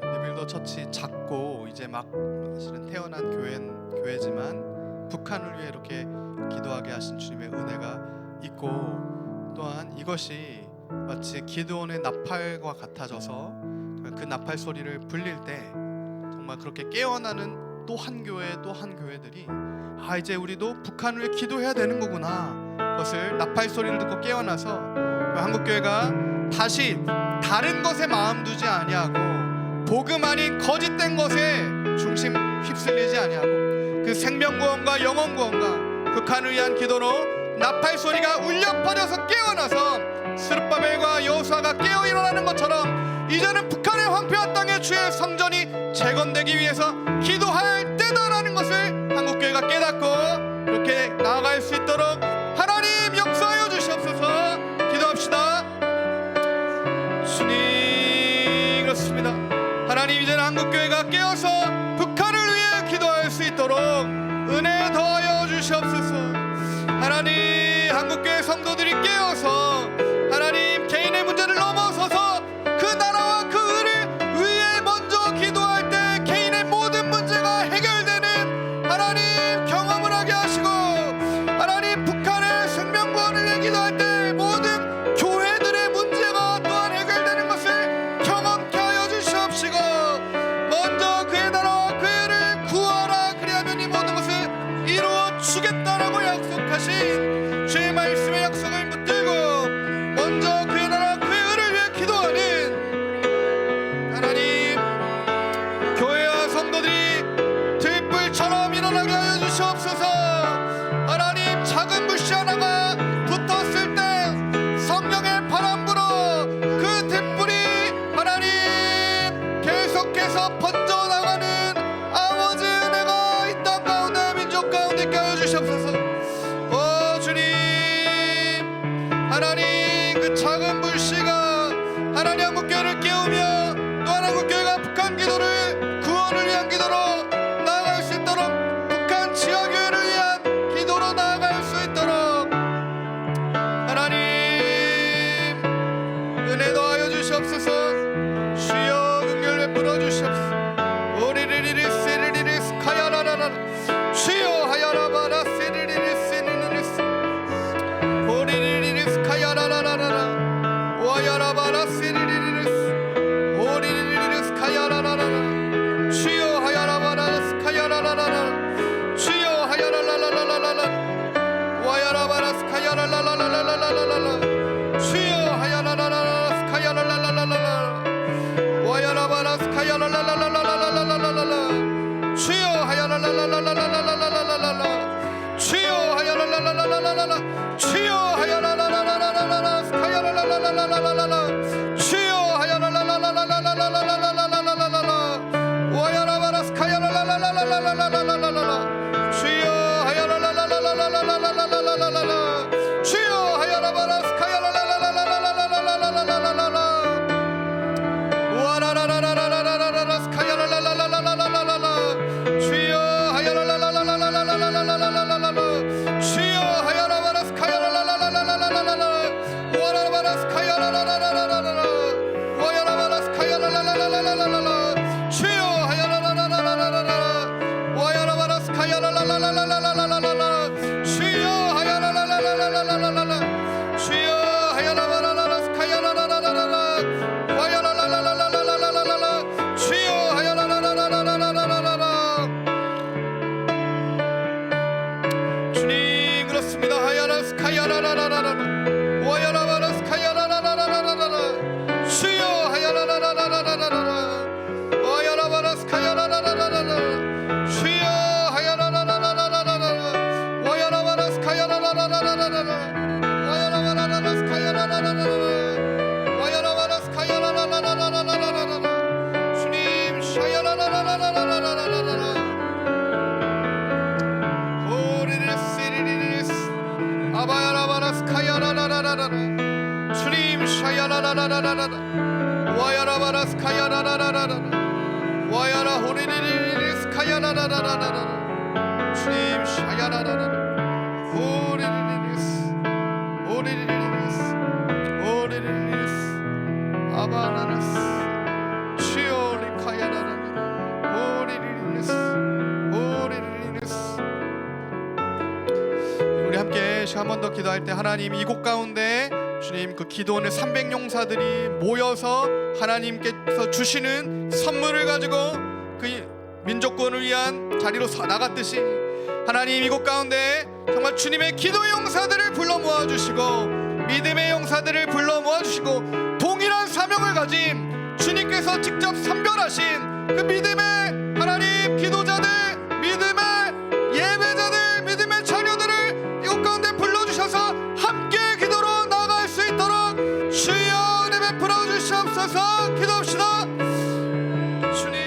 리빌더 처치 작고 이제 막 사실은 태어난 교회지만 북한을 위해 이렇게 기도하게 하신 주님의 은혜가 있고, 또한 이것이 마치 기드온의 나팔과 같아져서 그 나팔 소리를 불릴 때 정말 그렇게 깨어나는 또 한 교회 또 한 교회들이 이제 우리도 북한을 위해 기도해야 되는 거구나, 그것을 나팔 소리를 듣고 깨어나서 한국교회가 다시 다른 것에 마음 두지 아니하고 복음 아닌 거짓된 것에 중심 휩쓸리지 아니하고 그 생명구원과 영혼구원과 북한을 위한 기도로 나팔 소리가 울려 퍼져서 깨어나서 스룹바벨과 여호수아가 깨어 일어나는 것처럼 이제는 북한의 황폐한 땅에 주의 성전이 재건되기 위해서 기도할 때다라는 것을 한국교회가 깨닫고 그렇게 나아갈 수 있도록 하나님 역사하여 주시옵소서. 기도합시다. 주님 그렇습니다. 하나님 이제는 한국교회가 깨어서 북한을 위해 기도할 수 있도록 은혜 더하여 주시옵소서. 하나님 한국교회 성도들이 깨어서 하나님 개인의 문제를 넘어서서 그 나라와 그 의를 위해 먼저 기도할 때 개인의 모든 문제가 해결되는 하나님 경험을 하게 하시고, 하나님 북한의 생명구원을 위해 기도할 때 모든 교회들의 문제가 또한 해결되는 것을 경험케 하여 주시옵시고, 먼저 그의 나라와 그 의를 구하라, 그리하면 이 모든 것을 이루어 주겠다라고 약속하신 주의 말씀의 약속을 붙들고 먼저 그의 나라와 그의 의를 위해 기도하는 하나님 교회와 성도들이 들불처럼 일어나게 하여 주시옵소서. 주여 하야라라라라라라 주여 하야라라라라라라 스카야라라라라라라라 주여 하야라라라라라라라라라라라라 와야라바라 스카야라라라라라라라라라라 주여 하야라라라라라라라라라라라 주여 하야라바라 스카야라라라라라라라라라라라 와라라라라라라라라 스카야라라라라라라라라 주여 하야라라라라라라라라라라라 주여 하야라바라 스카야라라라라라라라라 와라바라 스카야라라라라라라라 와야라바라 스카야라라라라라라라 주여 하야라라라라라라라 와야라바라 스카야라라라라라라라라 주여 하야라라라라라라라라 주여 하야라바라라 스카야라라라라라 와야라라라라라라라라 주여 하야라라라라라라라라 주님 그렇습니다. 하야라 스카야라라라라라 와야라바라 스카야라라라라라라 주여 하야라라라라라라라 와야라바라 스카야라라라라라 주여 하야라라라라라라라 와야라바라 스카야라라라라라라 와야라바라라 스카야라라라라라 와야라바라 스카야라라라라라라라 주님 샤야라라라라라라라라 오리리스리리리스 아바야라바라 스카야라라라라라 주님 샤야라라라라라라 와야라바라 스카야라라라라라 와야라 호리리리리스 카야라라라라라 주님 샤야라라라라 오리리리리스 오리리리리스 오리리리리스 아바나나스 주여 리카야라라라 오리리리리스 오리리리리스 우리 함께 한 번 더 기도할 때 하나님 이곳 가운데 주님 그 기도원의 300용사들이 모여서 하나님께서 주시는 선물을 가지고 그 민족권을 위한 자리로 나갔듯이 하나님 이곳 가운데 정말 주님의 기도의 용사들을 불러 모아주시고 믿음의 용사들을 불러 모아주시고 동일한 사명을 가진 주님께서 직접 선별하신 그 믿음의 하나님 기도자들 믿음의 예배자들 믿음의 자녀들을 이곳 가운데 불러주셔서 함께 기도로 나아갈 수 있도록 주여 은혜 베풀어 주시옵소서. 기도합시다. 주님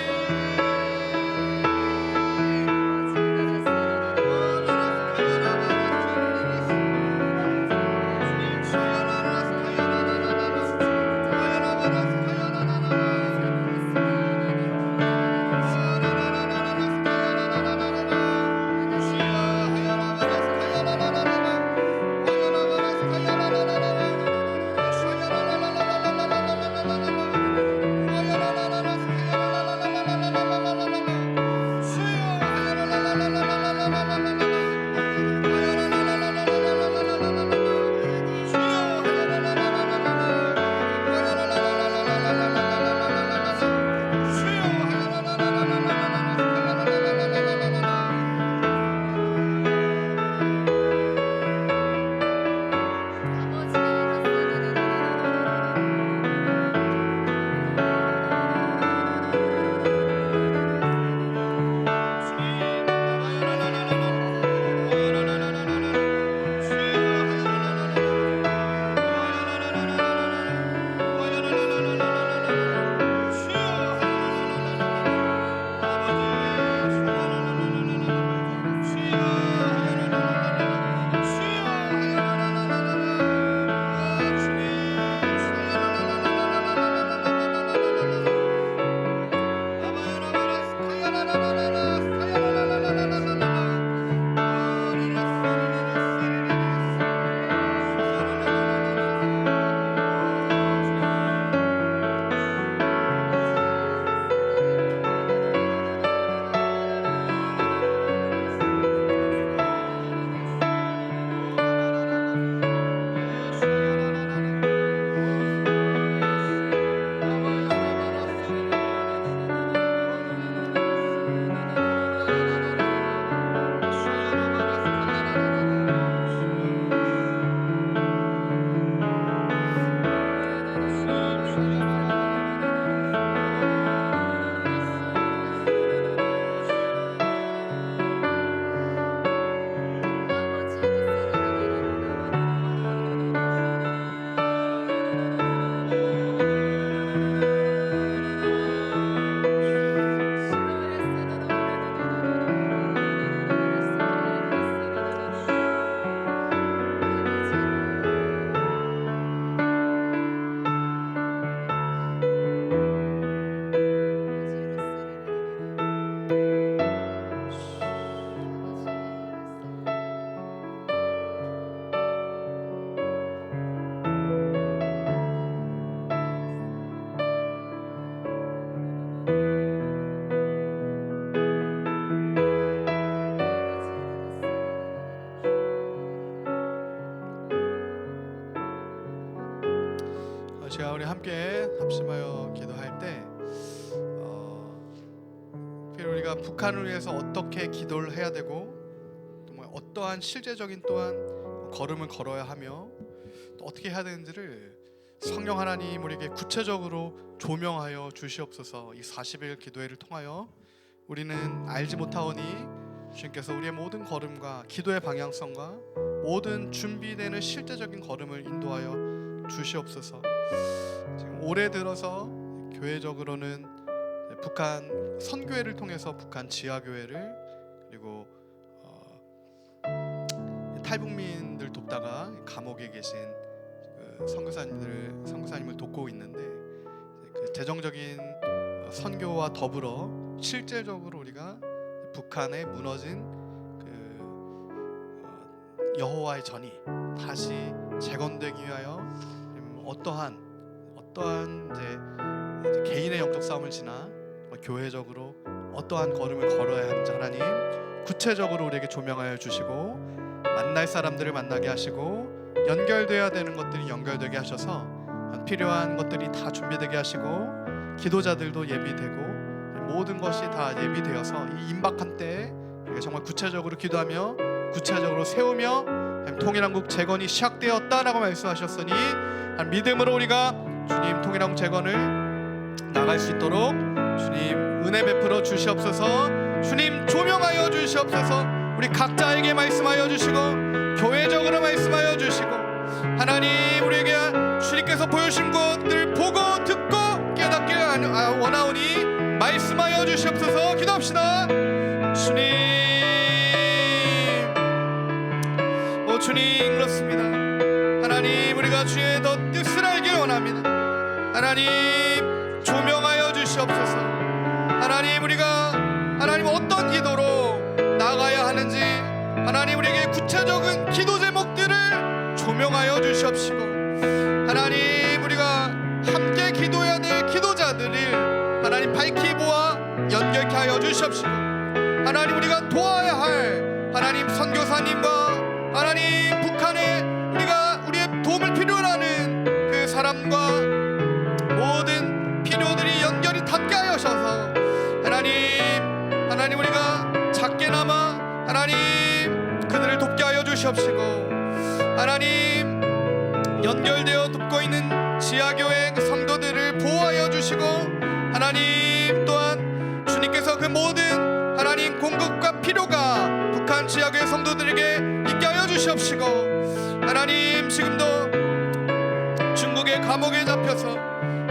제가 우리 함께 합심하여 기도할 때 특별히 우리가 북한을 위해서 어떻게 기도를 해야 되고 정말 어떠한 실제적인 또한 걸음을 걸어야 하며 또 어떻게 해야 되는지를 성령 하나님 우리에게 구체적으로 조명하여 주시옵소서. 이 40일 기도회를 통하여 우리는 알지 못하오니 주님께서 우리의 모든 걸음과 기도의 방향성과 모든 준비되는 실제적인 걸음을 인도하여 주시옵소서. 지금 올해 들어서 교회적으로는 북한 선교회를 통해서 북한 지하교회를 그리고 탈북민들 돕다가 감옥에 계신 그 선교사님을 돕고 있는데 그 재정적인 선교와 더불어 실질적으로 우리가 북한에 무너진 그 여호와의 전이 다시 재건되기 위하여 어떠한 이제 개인의 영적 싸움을 지나 교회적으로 어떠한 걸음을 걸어야 하는지 하나님 구체적으로 우리에게 조명하여 주시고 만날 사람들을 만나게 하시고 연결돼야 되는 것들이 연결되게 하셔서 필요한 것들이 다 준비되게 하시고 기도자들도 예비되고 모든 것이 다 예비되어서 이 임박한 때에 우리가 정말 구체적으로 기도하며 구체적으로 세우며 통일한국 재건이 시작되었다라고 말씀하셨으니 믿음으로 우리가 주님 통일한국 재건을 나갈 수 있도록 주님 은혜 베풀어 주시옵소서. 주님 조명하여 주시옵소서. 우리 각자에게 말씀하여 주시고 교회적으로 말씀하여 주시고 하나님 우리에게 주님께서 보여주신 것들 보고 듣고 깨닫게 원하오니 말씀하여 주시옵소서. 기도합시다. 주님, 오 주님 그렇습니다. 하나님 우리가 주의 더 뜻을 알길 원합니다. 하나님 조명하여 주시옵소서. 하나님 우리가 하나님 어떤 기도로 나가야 하는지 하나님 우리에게 구체적인 기도 제목들을 조명하여 주시옵시고 하나님 우리가 함께 기도해야 될 기도자들을 하나님 밝히 보아 연결케 하여 주시옵시고 하나님 우리가 도와야 할 하나님 선교사님과 하나님 북한에 우리의 도움을 필요로 하는 그 사람과 모든 필요들이 연결이 닿게 하셔서 하나님 우리가 작게나마 하나님 그들을 돕게 하여 주시옵시고 하나님 연결되어 돕고 있는 지하교회 그 성도들을 보호하여 주시고 하나님 또한 주님께서 그 모든 하나님 공급과 필요가 북한 지하교회 성도들에게 있게 하여 주시옵시고 하나님 지금도 중국의 감옥에 잡혀서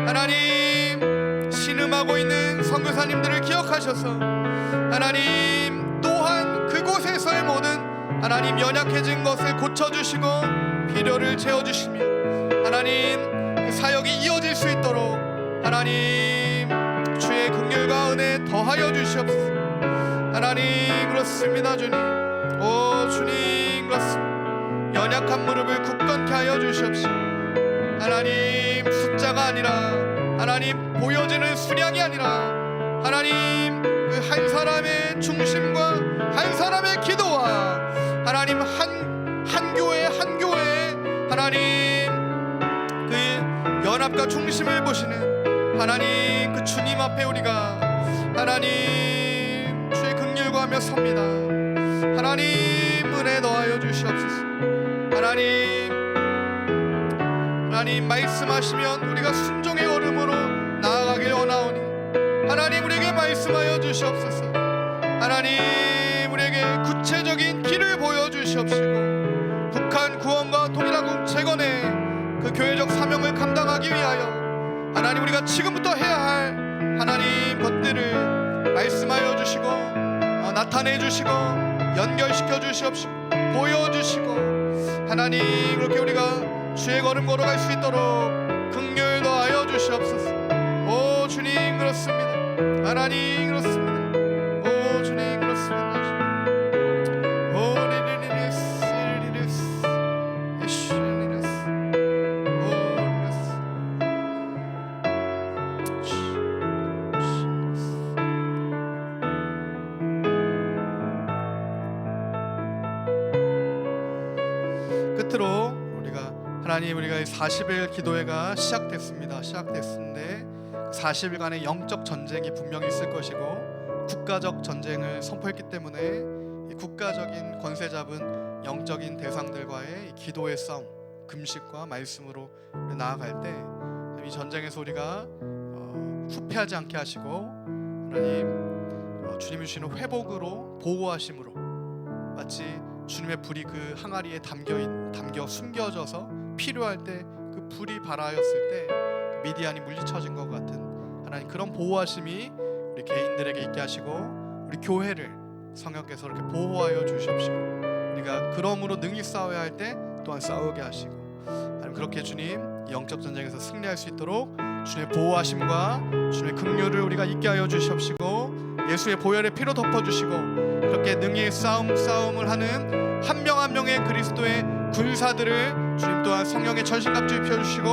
하나님 신음하고 있는 선교사님들을 기억하셔서 하나님 또한 그곳에서의 모든 하나님 연약해진 것을 고쳐주시고 필요를 채워주시며 하나님 그 사역이 이어질 수 있도록 하나님 주의 긍휼과 은혜 더하여 주시옵소서. 하나님 그렇습니다. 주님 오 주님 그렇습니다. 연약한 무릎을 굳건케 하여 주시옵시고 하나님 숫자가 아니라 하나님 보여지는 수량이 아니라 하나님 그 한 사람의 중심과 한 사람의 기도와 하나님 한 교회 하나님 그 연합과 중심을 보시는 하나님 그 주님 앞에 우리가 하나님 주의 긍휼과 하며 섭니다. 하나님 은혜 더하여 주시옵소서. 하나님 말씀하시면 우리가 순종의 걸음으로 나아가길 원하오니 하나님 우리에게 말씀하여 주시옵소서. 하나님 우리에게 구체적인 길을 보여주시옵시고 북한 구원과 통일한국 재건의 그 교회적 사명을 감당하기 위하여 하나님 우리가 지금부터 해야 할 하나님 것들을 말씀하여 주시고 나타내 주시고 연결시켜 주시옵시고 보여주시고 하나님 그렇게 우리가 주의 걸음 걸어갈 수 있도록 긍휼 더하여 주시옵소서. 오 주님 그렇습니다. 하나님 그렇습니다. 오 주님 그렇습니다. 오 리리리리스 리리리스 예수리리스 오 리리스 끝으로 우리가 하나님, 우리가 40일 기도회가 시작됐는데 40일간의 영적 전쟁이 분명히 있을 것이고 국가적 전쟁을 선포했기 때문에 이 국가적인 권세 잡은 영적인 대상들과의 이 기도의 싸움, 금식과 말씀으로 나아갈 때 이 전쟁에서 우리가 후패하지 않게 하시고 하나님, 주님이 주시는 회복으로 보호하심으로 마치 주님의 불이 그 항아리에 담겨 숨겨져서 필요할 때 그 불이 발하였을 때 미디안이 물리쳐진 것 같은 하나님, 그런 보호하심이 우리 개인들에게 있게 하시고 우리 교회를 성령께서 이렇게 보호하여 주십시오. 우리가 그러므로 능히 싸워야 할 때 또한 싸우게 하시고 하나님, 그렇게 주님 영적 전쟁에서 승리할 수 있도록 주님의 보호하심과 주님의 긍휼을 우리가 있게 하여 주시옵시고 예수의 보혈의 피로 덮어주시고 그렇게 능히 싸움을 하는 한 명 한 명의 그리스도의 군사들을 주님 또한 성령의 전신갑주 입혀주시고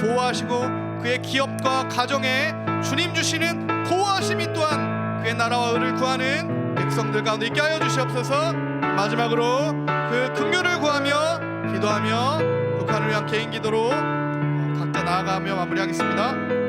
보호하시고 그의 기업과 가정에 주님 주시는 보호하심이 또한 그의 나라와 의를 구하는 백성들 가운데 있게 하여 주시옵소서. 마지막으로 그 긍휼을 구하며 기도하며 북한을 위한 개인 기도로 각자 나아가며 마무리하겠습니다.